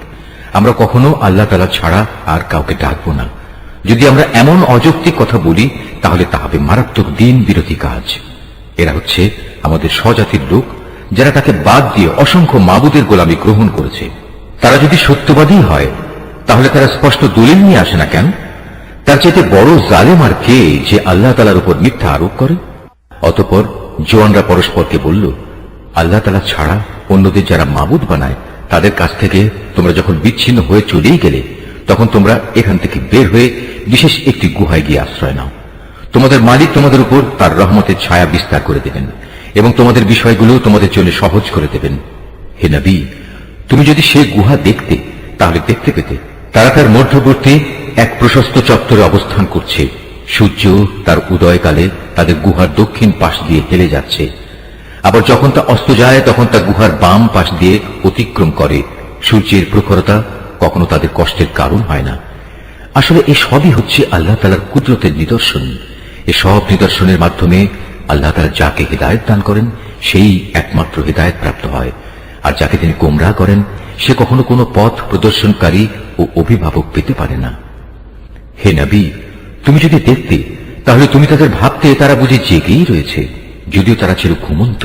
আমরা কখনো আল্লাহ তাআলা ছাড়া আর কাউকে ডাকবো না। যদি আমরা এমন অযৌক্তিক কথা বলি তাহলে তা হবে মারাত্মক দিন বিরোধী কাজ। এরা হচ্ছে আমাদের স্বজাতির লোক, যারা তাকে বাদ দিয়ে অসংখ্য মাবুদের গোলামি গ্রহণ করেছে। তারা যদি সত্যবাদী হয় তাহলে তারা স্পষ্ট দলিল নিয়ে আসে না কেন? তার চাইতে বড় জালেম আর কে যে আল্লাহ তাআলার উপর মিথ্যা আরোপ করে? অতঃপর জওয়ানরা পরস্পরকে বলল, আল্লাহ তাআলা ছাড়া অন্যদের যারা মাবুদ বানায় তাদের কাছ থেকে তোমরা যখন বিচ্ছিন্ন হয়ে চলেই গেলে, তখন তোমরা এখান থেকে বের হয়ে বিশেষ একটি গুহায় গিয়ে আশ্রয় নাও। তোমাদের মালিক তোমাদের উপর তার রহমতের ছায়া বিস্তার করে দেবেন এবং তোমাদের বিষয়গুলো তোমাদের জন্য সহজ করে দেবেন। হে নবী, তুমি যদি সে গুহা দেখতে তাহলে দেখতে পেতে তারা তার মধ্যবর্তী এক প্রশস্ত চত্বরে অবস্থান করছে। সূর্য তার উদয়কালে তাদের গুহার দক্ষিণ পাশ দিয়ে হেলে যাচ্ছে, আবার যখন তা অস্ত যায় তখন তা গুহার বাম পাশ দিয়ে অতিক্রম করে। সূর্যের প্রখরতা কখনো তাদের কষ্টের কারণ হয় না। আসলে এই সবই হচ্ছে আল্লাহ তাআলার কুদরতের নিদর্শন। এসব নিদর্শনের মাধ্যমে আল্লাহ তাআলা যাকে হিদায়াত দান করেন সেই একমাত্র হিদায়াত প্রাপ্ত হয়, আর যাকে তিনি গোমরাহ করেন সে কখনো কোনো পথ প্রদর্শনকারী ও অভিভাবক পেতে পারে না। হে নবী, তুমি যদি দেখতে তাহলে তুমি তাদের ভাবতে তারা বুঝি জেগেই রয়েছে, যদিও তারা ছিল ঘুমন্ত।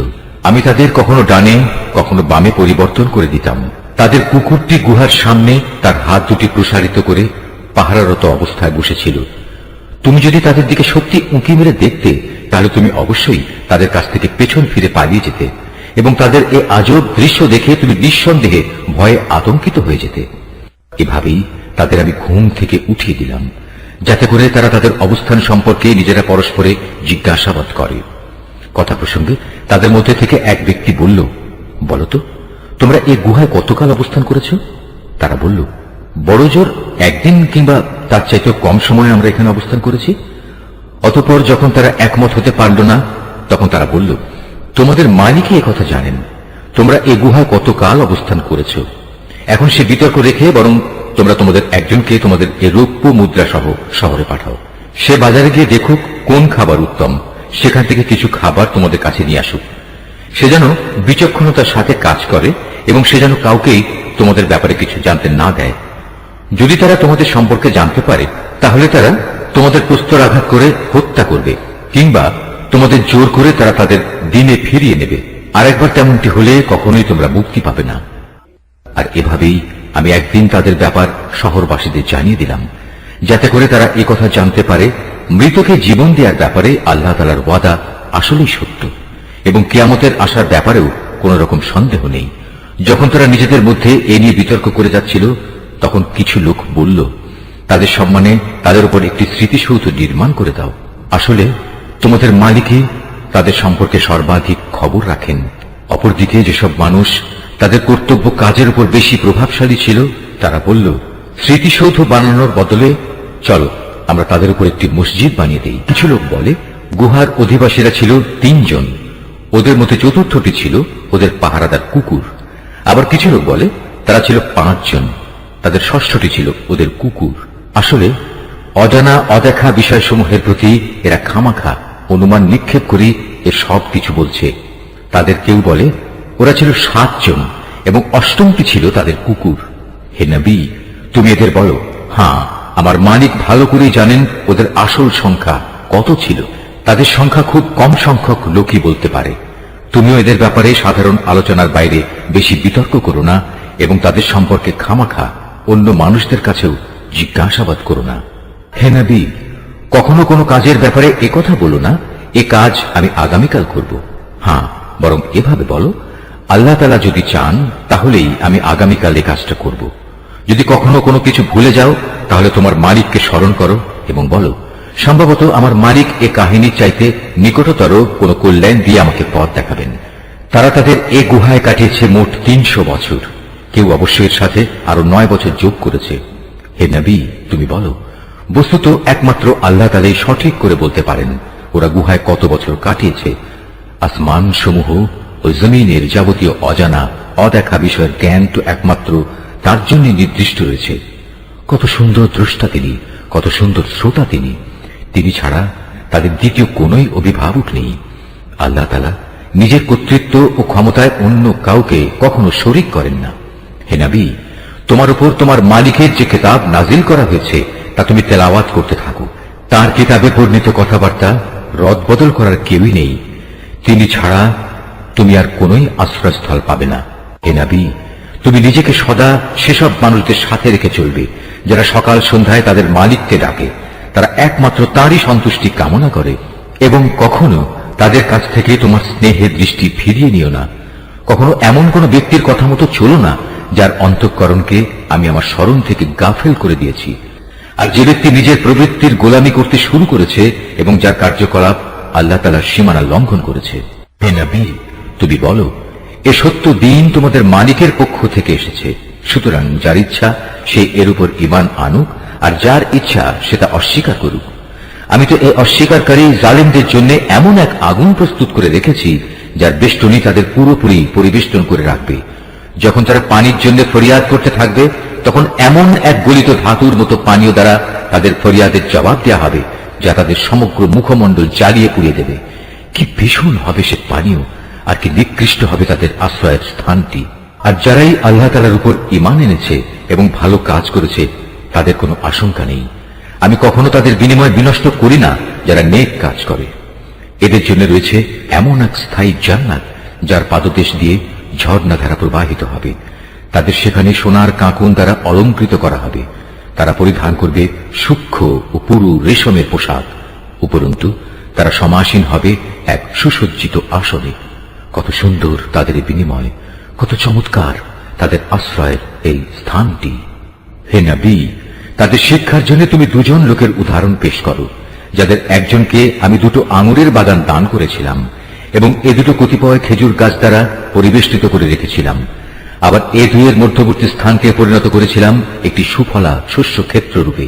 আমি তাদের কখনো ডানে কখনো বামে পরিবর্তন করে দিতাম। তাদের কুকুরটি গুহার সামনে তার হাত দুটি প্রসারিত করে পাহারারত অবস্থায় বসেছিল। তুমি যদি তাদের দিকে সত্যি উঁকি মেরে দেখতে তাহলে তুমি অবশ্যই তাদের কাছ থেকে পেছন ফিরে পালিয়ে যেতে, এবং তাদের এ আজব দৃশ্য দেখে তুমি নিঃসন্দেহে ভয়ে আতঙ্কিত হয়ে যেতে। এভাবেই তাদের আমি ঘুম থেকে উঠিয়ে দিলাম, যাতে করে তারা তাদের অবস্থান সম্পর্কে নিজেরা পরস্পরে জিজ্ঞাসাবাদ করে। কথা প্রসঙ্গে তাদের মধ্যে থেকে এক ব্যক্তি বলল, বলতো তোমরা এই গুহায় কতকাল অবস্থান করেছ? তারা বলল, বড় জোর একদিন কিংবা তার চাইতেও কম সময়ে আমরা এখানে অবস্থান করেছি। অতঃপর যখন তারা একমত হতে পারল না, তখন তারা বলল, তোমাদের মালিকই একথা জানেন তোমরা এই গুহায় কতকাল অবস্থান করেছ। এখন সে বিতর্ক রেখে বরং তোমরা তোমাদের একজনকে তোমাদের এ রৌপ্য মুদ্রা সহ শহরে পাঠাও। সে বাজারে গিয়ে দেখুক কোন খাবার উত্তম, সেখান থেকে কিছু খাবার তোমাদের কাছে নিয়ে আসুক। সে যেন বিচক্ষণতার সাথে কাজ করে এবং সে যেন কাউকেই তোমাদের ব্যাপারে কিছু জানতে না দেয়। যদি তারা তোমাদের সম্পর্কে জানতে পারে তাহলে তারা তোমাদের প্রস্তরাঘাত করে হত্যা করবে, কিংবা তোমাদের জোর করে তারা তাদের দিনে ফিরিয়ে নেবে। আর একবার তেমনটি হলে কখনোই তোমরা মুক্তি পাবে না। আর এভাবেই আমি একদিন তাদের ব্যাপার শহরবাসীদের জানিয়ে দিলাম, যাতে করে তারা এই কথা জানতে পারে মৃতকে জীবন দেওয়ার ব্যাপারে আল্লাহ তাআলার ওয়াদা আসলেই সত্য, এবং কিয়ামতের আসার ব্যাপারেও কোন রকম সন্দেহ নেই। যখন তারা নিজেদের মধ্যে এ নিয়ে বিতর্ক করে যাচ্ছিল, তখন কিছু লোক বলল, তাদের সম্মানে তাদের উপর একটি স্মৃতিসৌধ নির্মাণ করে দাও। আসলে তোমাদের মালিকই তাদের সম্পর্কে সর্বাধিক খবর রাখেন। অপরদিকে যেসব মানুষ তাদের কর্তব্য কাজের উপর বেশি প্রভাবশালী ছিল, তারা বলল, স্মৃতিসৌধ বানানোর বদলে চলো আমরা তাদের উপর একটি মসজিদ বানিয়ে দেই। কিছু লোক বলে, গুহার অধিবাসীরা ছিল 3 জন, ওদের মধ্যে চতুর্থটি ছিল ওদের পাহারাদার কুকুর। আবার কিছু লোক বলে তারা ছিল 5 জন, তাদের ষষ্ঠটি ছিল ওদের কুকুর। আসলে অজানা অদেখা বিষয়সমূহের প্রতি এরা খামাখা অনুমান নিক্ষেপ করি এ সব কিছু বলছে। তাদের কেউ বলে ওরা ছিল 7 জন এবং অষ্টমটি ছিল তাদের কুকুর। হে নবী, তুমি এদের বলো, হ্যাঁ আমার মালিক ভালো করেই জানেন ওদের আসল সংখ্যা কত ছিল। তাদের সংখ্যা খুব কম সংখ্যক লোকই বলতে পারে। তুমিও এদের ব্যাপারে সাধারণ আলোচনার বাইরে বেশি বিতর্ক করো না, এবং তাদের সম্পর্কে খামাখা অন্য মানুষদের কাছেও জিজ্ঞাসাবাদ করো না। হে নবী, কখনো কোনো কাজের ব্যাপারে একথা বলো না, এ কাজ আমি আগামীকাল করব। হ্যাঁ, বরং এভাবে বলো, আল্লাহ তাআলা যদি চান তাহলেই আমি আগামীকাল এই কাজটা করব। যদি কখনো কোনো কিছু ভুলে যাও তাহলে তোমার মালিককে স্মরণ করো এবং বলো, সম্ভবত আমার মালিক এ কাহিনীর চাইতে নিকটতর কোনো কল্যাণ দিয়ে আমাকে পথ দেখাবেন। তারা তাদের এ গুহায় কাটিয়েছে মোট 300 বছর। কেউ অবশ্যই এর সাথে আরো 9 বছর যোগ করেছে। হে নবী, তুমি বলো, বস্তুত একমাত্র আল্লাহ তাআলাই সঠিক করে বলতে পারেন ওরা গুহায় কত বছর কাটিয়েছে। আসমান সমূহ ও জমিনের যাবতীয় অজানা অদেখা বিষয়ের জ্ঞান তো একমাত্র তার জন্য নির্দিষ্ট রয়েছে। কত সুন্দর দ্রষ্টা তিনি, কত সুন্দর শ্রোতা তিনি। তিনি ছাড়া তাদের দ্বিতীয় কোনই অভিভাবক নেই। আল্লাহ তাআলা নিজের কর্তৃত্ব ও ক্ষমতায় অন্য কাউকে কখনো শরীক করেন না। হে নবী, তোমার উপর তোমার মালিকের যে কিতাব নাজিল করা হয়েছে তা তুমি তেলাওয়াত করতে থাকো। তার কিতাবে বর্ণিত কথাবার্তা রদবদল করার কেউই নেই। তিনি ছাড়া তুমি আর কোনই আশ্রয়স্থল পাবে না। হে নবী, তুমি নিজেকে সদা সেসব মানুষদের সাথে রেখে চলবে যারা সকাল সন্ধ্যায় তাদের মালিককে ডাকে। তারা একমাত্র তারই সন্তুষ্টি কামনা করে, এবং কখনো তাদের কাছ থেকে তোমার স্নেহের দৃষ্টি ফিরিয়ে নিও না। কখনো এমন কোন ব্যক্তির কথা মতো চলো না যার অন্তঃকরণকে আমি আমার স্মরণ থেকে গাফেল করে দিয়েছি। আর যে ব্যক্তি নিজের প্রবৃত্তির গোলামি করতে শুরু করেছে এবং যার কার্যকলাপ আল্লাহ তাআলার সীমানা লঙ্ঘন করেছে। হে নবী, তুমি বলো, এ সত্য দিন তোমাদের মালিকের পক্ষ থেকে এসেছে। সুতরাং যার ইচ্ছা সে এর উপর ঈমান আনুক, আর যার ইচ্ছা সেটা অস্বীকার করুক। আমি তো এই অস্বীকারী জালিমদের জন্য এমন এক আগুন প্রস্তুত করে রেখেছি যার বেষ্টনী তাদের পুরোপুরি পরিবেষ্টন করে রাখবে। যখন তারা পানির জন্য ফরিয়াদ করতে থাকবে, তখন এমন এক গলিত ধাতুর মতো পানীয় দ্বারা তাদের ফরিয়াদের জবাব দেওয়া হবে যা তাদের সমগ্র মুখমণ্ডল জ্বালিয়ে পুড়িয়ে দেবে। কি ভীষণ হবে সে পানীয়, আর কি নিকৃষ্ট হবে তাদের আশ্রয়ের স্থানটি। আর যারাই আল্লাহ তাআলার উপর ঈমান এনেছে এবং ভালো কাজ করেছে, তাদের কোনো আশঙ্কা নেই। আমি কখনো তাদের বিনিময় বিনষ্ট করি না যারা নেক কাজ করে। এদের জন্য রয়েছে এমন এক স্থায়ী জান্নাত, যার পাদদেশ দিয়ে ঝর্ণা ধারা প্রবাহিত হবে। তাদের সেখানে সোনার কাঁকন দ্বারা অলঙ্কৃত করা হবে। তারা পরিধান করবে সূক্ষ্ম ও পুরু রেশমের পোশাক। উপরন্তু তারা সমাসীন হবে এক সুসজ্জিত আসনে। কত সুন্দর তাদের এই বিনিময়, কত চমৎকার তাদের আশ্রয়ের এই স্থানটি। হে নবী, তাদের শিক্ষার জন্য তুমি দুজন লোকের উদাহরণ পেশ করো, যাদের একজনকে আমি 2 আঙুরের বাগান দান করেছিলাম এবং এ 2 কতিপয় খেজুর গাছ দ্বারা পরিবেষ্টিত করে রেখেছিলাম। আবার এ 2 মধ্যবর্তী স্থানকে পরিণত করেছিলাম একটি সুফলা শস্য ক্ষেত্র রূপে।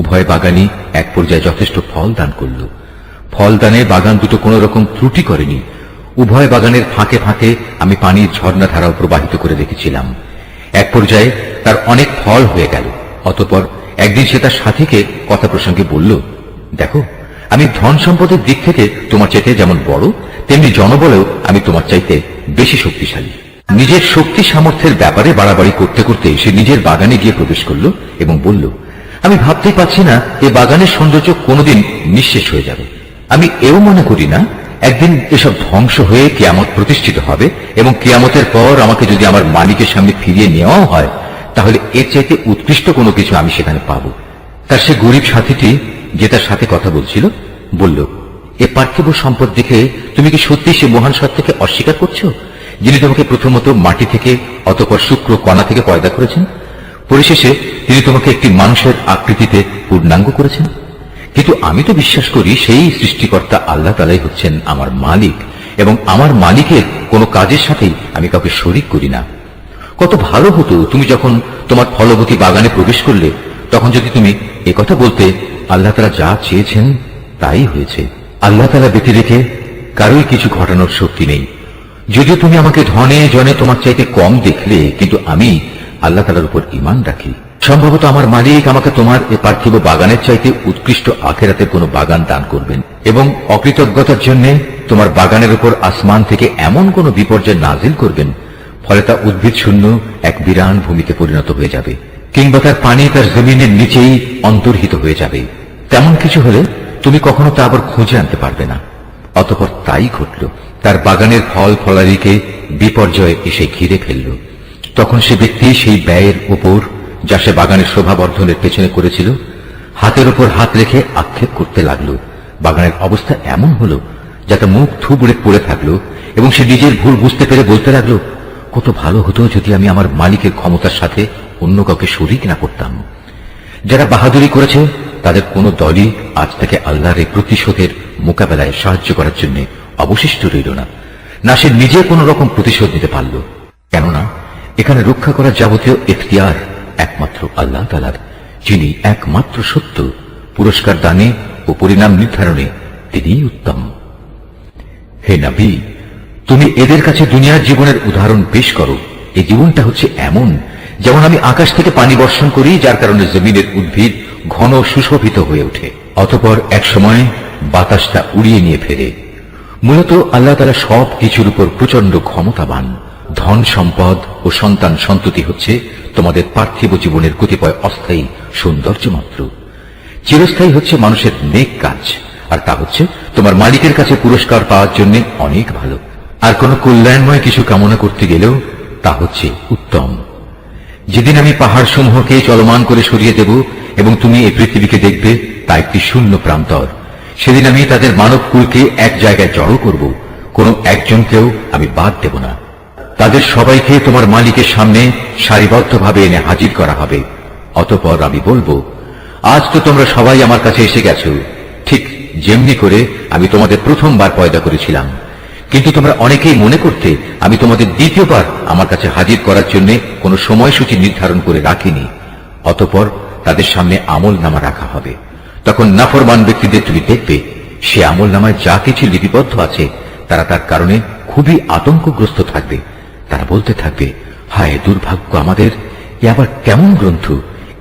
উভয় বাগানই এক পর্যায়ে যথেষ্ট ফল দান করল। ফল দানে বাগান 2 কোন রকম ত্রুটি করেনি। উভয় বাগানের ফাঁকে ফাঁকে আমি পানির ঝর্ণা ধারাও প্রবাহিত করে রেখেছিলাম। এক পর্যায়ে তার অনেক ফল হয়ে গেল। অতঃপর একদিন সে তার সাথীকে কথা প্রসঙ্গে বলল, দেখো, আমি ধন সম্পদের দিক থেকে তোমার চাইতে যেমন বড়, তেমনি জনবলেও আমি তোমার চাইতে বেশি শক্তিশালী। নিজের শক্তি সামর্থ্যের ব্যাপারে বাড়াবাড়ি করতে করতে সে নিজের বাগানে গিয়ে প্রবেশ করল এবং বলল, আমি ভাবতেই পারছি না এ বাগানের সৌন্দর্য কোনোদিন নিঃশেষ হয়ে যাবে। আমি এও মনে করি না একদিন এসব ধ্বংস হয়ে কিয়ামত প্রতিষ্ঠিত হবে এবং কিয়ামতের পর আমাকে যদি আমার মালিকের সামনে ফিরিয়ে নেওয়াও হয়, তাহলে এর চাইতে উৎকৃষ্ট কোনো কিছু আমি সেখানে পাব। তার সে গরিব সাথীটি, যে তার সাথে কথা বলছিল, বলল, এ পার্থিব সম্পদ দেখে তুমি কি সত্যি সে মহান সত্তাকে অস্বীকার করছো, যিনি তোমাকে প্রথমত মাটি থেকে, অতঃপর শুক্র কণা থেকে পয়দা করেছেন, পরিশেষে তিনি তোমাকে একটি মানুষের আকৃতিতে পূর্ণাঙ্গ করেছেন? কিন্তু আমি তো বিশ্বাস করি সেই সৃষ্টিকর্তা আল্লাহ তাআলাই হচ্ছেন আমার মালিক, এবং আমার মালিকের কোনো কাজের সাথেই আমি কাউকে শরীক করি না। কত ভালো হতো তুমি যখন তোমার ফলবতী বাগানে প্রবেশ করলে, তখন যদি তুমি একথা বলতে, আল্লাহ তাআলা যা চেয়েছেন তাই হয়েছে। আল্লাহ তাআলা ব্যতী রেখে কারোই কিছু ঘটানোর শক্তি নেই। যদিও তুমি আমাকে ধনে জনে তোমার চাইতে কম দেখলে, কিন্তু আমি আল্লাহ তাআলার উপর ঈমান রাখি। সম্ভবত আমার মালিক আমাকে তোমার এ পার্থিব বাগানের চাইতে উৎকৃষ্ট আখিরাতের কোনো বাগান দান করবেন, এবং অকৃতজ্ঞতার জন্য তোমার বাগানের উপর আসমান থেকে এমন কোন বিপর্যয় নাজিল করবেন, ফলে তা উদ্ভিদ শূন্য এক বিরান ভূমিতে পরিণত হয়ে যাবে, কিংবা তার পানি তার জমিনের নিচেই অন্তর্হিত হয়ে যাবে। তেমন কিছু হলে তুমি কখনো তা আবার খুঁজে আনতে পারবে না। অতঃপর তাই ঘটল। তার বাগানের ফল ফলারিকে বিপর্যয় এসে ঘিরে ফেলল। তখন সে ব্যক্তি সেই ব্যয়ের উপর, যা সে বাগানের শোভাবর্ধনের পেছনে করেছিল, হাতের উপর হাত রেখে আক্ষেপ করতে লাগল। বাগানের অবস্থা এমন হল, যাতে মুখ থুবড়ে পড়ে থাকলো, এবং সে নিজের ভুল বুঝতে পেরে বলতে লাগলো, কত ভালো হতো যদি আমি আমার মালিকের ক্ষমতার সাথে অন্য কাউকে শরীক না করতাম। যারা বাহাদুরি করেছে, তাদের কোন দলই আজ থেকে আল্লাহর এই প্রতিশোধের মোকাবেলায় সাহায্য করার জন্য অবশিষ্ট রইল না, না সে নিজে কোন রকম প্রতিশোধ নিতে পারল। কেননা এখানে রক্ষা করার যাবতীয় এখতিয়ার একমাত্র আল্লাহ তাআলার, যিনি একমাত্র সত্য। পুরস্কার দানে ও পরিণাম নির্ধারণে তিনিই উত্তম। হে নবী, তুমি এদের কাছে দুনিয়ার জীবনের উদাহরণ পেশ করো। এই জীবনটা হচ্ছে এমন, যেমন আমি আকাশ থেকে পানি বর্ষণ করি, যার কারণে জমিনের উদ্ভিদ ঘন সুশোভিত হয়ে ওঠে, অতঃপর এক সময় বাতাসটা উড়িয়ে নিয়ে ফেরে। মূলত আল্লাহ তাআলা সব কিছুর উপর প্রচন্ড ক্ষমতাবান। ধন সম্পদ ও সন্তান সন্ততি হচ্ছে তোমাদের পার্থিব জীবনের কতিপয় অস্থায়ী সৌন্দর্য মাত্র। চিরস্থায়ী হচ্ছে মানুষের নেক কাজ, আর তা হচ্ছে তোমার মালিকের কাছে পুরস্কার পাওয়ার জন্য অনেক ভালো। আর কোন কল্যাণময় কিছু কামনা করতে গেলেও তা হচ্ছে উত্তম। যেদিন আমি পাহাড় সমূহকে চলমান করে সরিয়ে দেব এবং তুমি এই পৃথিবীকে দেখবে তা একটি শূন্য প্রান্তর, সেদিন আমি তাদের মানব কুলকে এক জায়গায় জড়ো করব, কোন একজনকেও আমি বাদ দেব না। তাদের সবাইকে তোমার মালিকের সামনে সারিবদ্ধভাবে এনে হাজির করা হবে। অতঃপর আমি বলবো, আজ তো তোমরা সবাই আমার কাছে এসে গেছো, ঠিক যেমনি করে আমি তোমাদের প্রথমবার পয়দা করেছিলাম। কিন্তু তোমরা অনেকেই মনে করতে আমি তোমাদের দ্বিতীয়বার আমার কাছে হাজির করার জন্য কোনো সময়সূচি নির্ধারণ করে রাখিনি। অতঃপর তাদের সামনে আমল নামা রাখা হবে। তখন নাফরমান ব্যক্তিদের তুমি দেখবে, সে আমল নামায় যা কিছু লিপিবদ্ধ আছে, তারা তার কারণে খুবই আতঙ্কগ্রস্ত থাকবে। তারা বলতে থাকবে, হায় দুর্ভাগ্য আমাদের, এ আবার কেমন গ্রন্থ!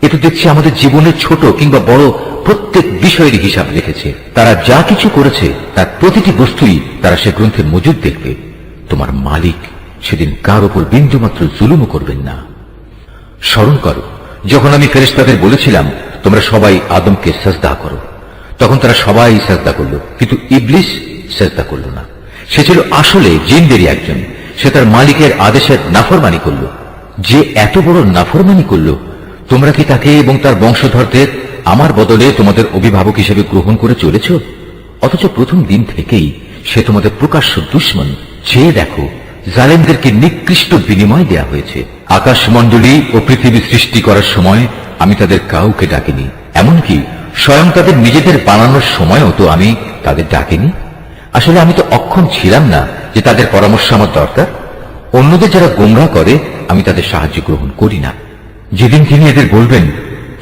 এ তো দেখছি আমাদের জীবনের ছোট কিংবা বড় প্রত্যেক বিষয়ের হিসাব রেখেছে। তারা যা কিছু করেছে তার প্রতিটি বস্তুই তারা সে গ্রন্থে মজুদ দেখবে। তোমার মালিক সেদিন কার উপর বিন্দুমাত্র জুলুমও করবেন না। স্মরণ করো, যখন আমি ফেরেশতাদের বলেছিলাম তোমরা সবাই আদমকে সাজদা করো, তখন তারা সবাই সাজদা করল, কিন্তু ইবলিস সাজদা করল না। সে ছিল আসলে জিনদেরই একজন। সে তার মালিকের আদেশের নাফরমানি করল। যে এত বড় নাফরমানি করল, তোমরা কি তাকে এবং তার বংশধরদের আমার বদলে তোমাদের অভিভাবক হিসেবে গ্রহণ করে চলেছ? অথচ প্রথম দিন থেকেই সে তোমাদের প্রকাশ্য দুশমন। চেয়ে দেখো, জালেমদেরকে নিকৃষ্ট বিনিময় দেয়া হয়েছে। আকাশমণ্ডলী ও পৃথিবী সৃষ্টি করার সময় আমি তাদের কাউকে ডাকিনি, এমনকি স্বয়ং তাদের নিজেদের বানানোর সময়ও তো আমি তাদের ডাকিনি। আসলে আমি তো অক্ষম ছিলাম না যে তাদের পরামর্শ আমার দরকার। অন্যদের যারা গোমরাহ করে আমি তাদের সাহায্য গ্রহণ করি না। যেদিন তিনি এদের বলবেন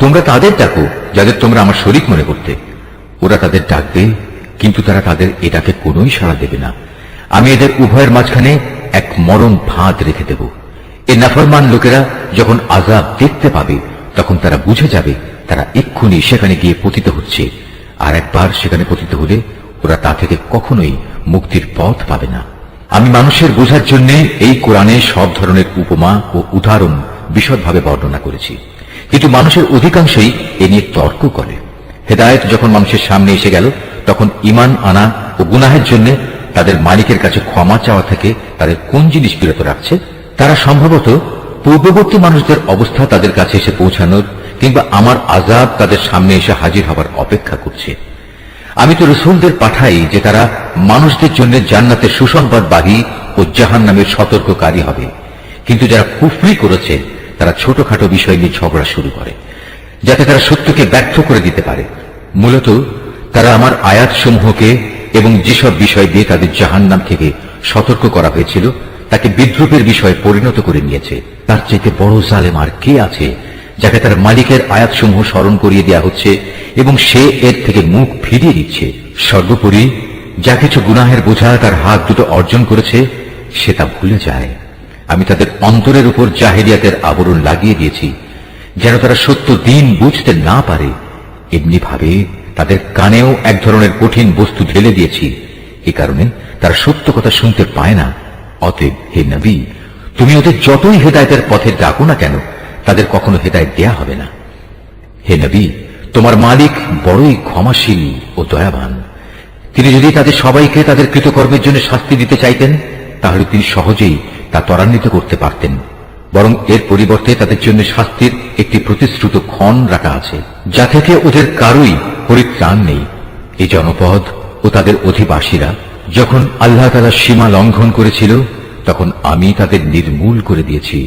তোমরা তাদের ডাকো যাদের তোমরা আমার শরীক মনে করতে, ওরা তাদের ডাকবে, কিন্তু তারা তাদের এটাকে কোনোই সাড়া দেবে না। আমি এদের উভয়ের মাঝখানে এক মরণ ফাঁদ রেখে দেব। এ নাফরমান লোকেরা যখন আযাব দেখতে পাবে তখন তারা বুঝে যাবে তারা এক্ষুনি সেখানে গিয়ে পতিত হচ্ছে, আর একবার সেখানে পতিত হলে ওরা তা থেকে কখনোই মুক্তির পথ পাবে না। আমি মানুষের বোঝার জন্য এই কোরআনে সব ধরনের উপমা ও উদাহরণ বিশদভাবে বর্ণনা করেছি, কিন্তু মানুষের অধিকাংশই এ নিয়ে তর্ক করে। হেদায়েত যখন মানুষের সামনে এসে গেল তখন ঈমান আনা ও গুনাহের জন্য তাদের মালিকের কাছে ক্ষমা চাওয়া থেকে তাদের কোন জিনিস বিরত রাখছে? তারা সম্ভবত পূর্ববর্তী মানুষদের অবস্থা তাদের কাছে এসে পৌঁছানোর কিংবা আমার আযাব তাদের সামনে এসে হাজির হবার অপেক্ষা করছে। আমি তো রাসূলদের পাঠাই যে তারা মানুষদের জন্য জান্নাতের সুসংবাদবাহী ও জাহান্নামের সতর্ককারী হবে, কিন্তু যারা কুফরি করেছে তারা ছোটখাটো বিষয় নিয়ে ঝগড়া শুরু করে যাতে তারা সত্যকে ব্যর্থ করে দিতে পারে। মূলত তারা আমার আয়াতসমূহকে এবং যেসব বিষয় দিয়ে তাদের জাহান্নাম থেকে সতর্ক করা হয়েছিল তাকে বিদ্রুপের বিষয়ে পরিণত করে নিয়েছে। তার চাইতে বড় জালেম আর কে আছে যাকে তার মালিকের আয়াতসমূহ স্মরণ করিয়ে দেওয়া হচ্ছে এবং সে এর থেকে মুখ ফিরিয়ে দিচ্ছে। সর্বোপরি যা কিছু গুনাহের বোঝা তার হাত দুটো অর্জন করেছে সে তা ভুলে যায়। আমি তাদের অন্তরের উপর জাহেলিয়াতের আবরণ লাগিয়ে দিয়েছি যেন তারা সত্য দিন বুঝতে না পারে। এমনি ভাবে তাদের কানেও এক ধরনের কঠিন বস্তু ঢেলে দিয়েছি, এ কারণে তারা সত্য কথা শুনতে পায় না। অতএব হে নবী, তুমি ওদের যতই হেদায়েতের পথে ডাকো না কেন তাদের কখনো হেদায়েত দেয়া হবে না। হে নবী, তোমার মালিক বড়ই ক্ষমাশীল ও দয়াবান। তিনি যদি তাদের সবাইকে তাদের কৃতকর্মের জন্য শাস্তি দিতে চাইতেন তাহলে তিনি সহজেই তা ত্বরান্বিত করতে পারতেন। বরং এর পরিবর্তে তাদের জন্য শাস্তির একটি প্রতিশ্রুত ক্ষণ রাখা আছে, যা থেকে ওদের কারোই পরিত্রাণ নেই। এই জনপদ ও তাদের অধিবাসীরা যখন আল্লাহ তাআলা সীমা লঙ্ঘন করেছিল তখন আমি তাদের নির্মূল করে দিয়েছি।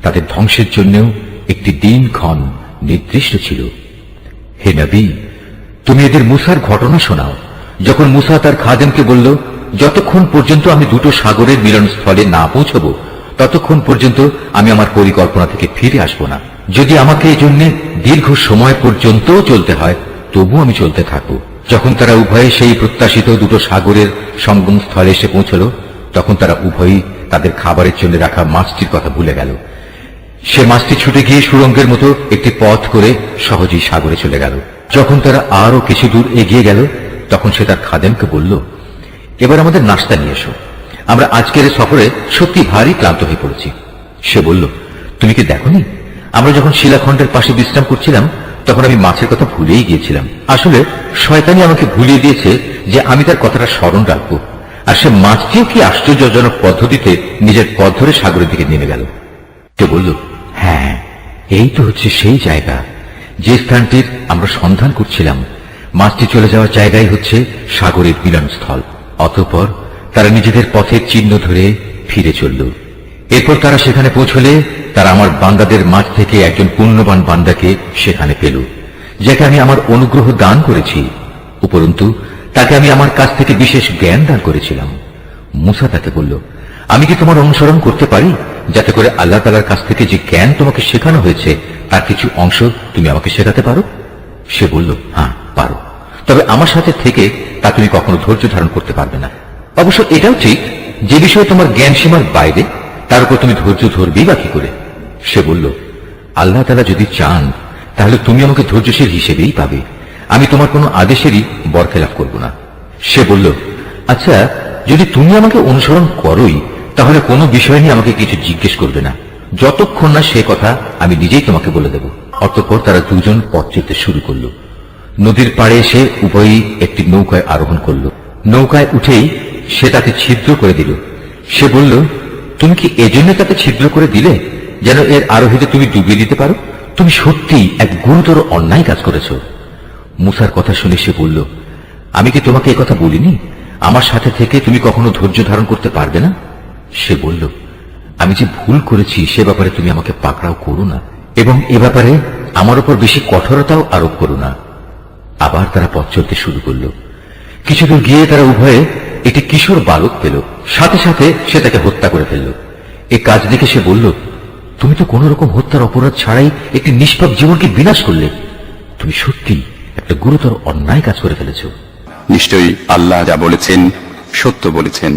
তাদের ধ্বংসের জন্যও একটি দিনক্ষণ নির্দিষ্ট ছিল। হে নবী, তুমি এদের মূসার ঘটনা শোনাও। যখন মূসা তার খাদেমকে বলল, যতক্ষণ পর্যন্ত আমি দুটো সাগরের মিলনস্থলে না পৌঁছব ততক্ষণ পর্যন্ত আমি আমার পরিকল্পনা থেকে ফিরে আসব না। যদি আমাকে এজন্য দীর্ঘ সময় পর্যন্ত চলতে হয় তবু আমি চলতে থাকব। যখন তারা উভয়ে সেই প্রত্যাশিত দুটো সাগরের সঙ্গম স্থলে এসে পৌঁছল তখন তারা উভয়ই তাদের খাবারের জন্য রাখা মাছটির কথা ভুলে গেল। সে মাছটি ছুটে গিয়ে সুড়ঙ্গের মতো একটি পথ করে সহজেই সাগরে চলে গেল। যখন তারা আরো কিছু দূর এগিয়ে গেল তখন সে তার খাদেমকে বলল, এবার আমাদের নাস্তা নিয়ে এসো, আমরা আজকের সফরে সত্যি ভারী ক্লান্ত হয়ে পড়েছি। সে বলল, তুমি কি দেখোনি আমরা যখন শিলাখণ্ডের পাশে বিশ্রাম করছিলাম তখন আমি মাছের কথা ভুলেই গিয়েছিলাম। আসলে শয়তানি আমাকে ভুলিয়ে দিয়েছে যে আমি তার কথাটা স্মরণ রাখবো। আর সে মাছটিও কি আশ্চর্যজনক পদ্ধতিতে নিজের পথ ধরে সাগরের দিকে নেমে গেল। সে বলল, হ্যাঁ, এই তো হচ্ছে সেই জায়গা যে স্থানটির আমরা সন্ধান করছিলাম। মাছটি চলে যাওয়ার জায়গায় হচ্ছে সাগরের মিলনস্থল। অতঃপর তারা নিজেদের পথের চিহ্ন ধরে ফিরে চলল। এরপর তারা সেখানে পৌঁছলে তারা আমার বান্দাদের মাঝ থেকে একজন পুণ্যবান বান্দাকে সেখানে পেল, যাকে আমি আমার অনুগ্রহ দান করেছি। উপরন্তু তাকে আমি আমার কাছ থেকে বিশেষ জ্ঞান দান করেছিলাম। মূসা তাকে বলল, আমি কি তোমার অনুসরণ করতে পারি যাতে করে আল্লাহ তাআলার কাছ থেকে যে জ্ঞান তোমাকে শেখানো হয়েছে তার কিছু অংশ তুমি আমাকে শেখাতে পারো? সে বলল, হ্যাঁ পারো, তবে আমার সাথে থেকে তা তুমি কখনো ধৈর্য ধারণ করতে পারবে না। অবশ্য এটাও ঠিক, যে বিষয়ে তোমার জ্ঞান সীমার বাইরে তার উপর তুমি ধৈর্য ধরবেই বা কি করে? সে বলল, আল্লাহ তাআলা যদি চান তাহলে তুমি আমাকে ধৈর্যশীল হিসেবেই পাবে। আমি তোমার কোনো আদেশেরই বরখেলাপ করব না। সে বলল, আচ্ছা, যদি তুমি আমাকে অনুসরণ করোই তাহলে কোনো বিষয় নিয়ে আমাকে কিছু জিজ্ঞেস করবে না, যতক্ষণ না সে কথা আমি নিজেই তোমাকে বলে দেব। অতঃপর তারা দুজন পথ চলতে শুরু করল। নদীর পাড়ে এসে উভয়ই একটি নৌকায় আরোহণ করল। নৌকায় উঠেই সে তাকে ছিদ্র করে দিল। সে বলল, তুমি কি এজন্য তাকে ছিদ্র করে দিলে যেন এর আরোহীতে তুমি ডুবিয়ে দিতে পারো? তুমি সত্যিই এক গুরুতর অন্যায় কাজ করেছ। মুসার কথা শুনে সে বলল, আমি কি তোমাকে একথা বলিনি? আমার সাথে থেকে তুমি কখনো ধৈর্য ধারণ করতে পারবে না? সে বলল, আমি যে ভুল করেছি সে ব্যাপারে তুমি আমাকে পাকড়াও করো না, এবং এ ব্যাপারে আমার উপর বেশি কঠোরতাও আরোপ করো না। আবার তারা পথ চলতে শুরু করল। কিছুদূর গিয়ে তারা উভয়ে একটি কিশোর বালক পেল। সাথে সাথে সে তাকে হত্যা করে ফেলল। এ কাজ দেখে সে বলল, তুমি তো কোন রকম হত্যার অপরাধ ছাড়াই একটি নিষ্পাপ জীবনকে বিনাশ করলে। তুমি সত্যি একটা গুরুতর অন্যায় কাজ করে ফেলেছ। নিশ্চয়ই আল্লাহ যা বলেছেন সত্য বলেছেন।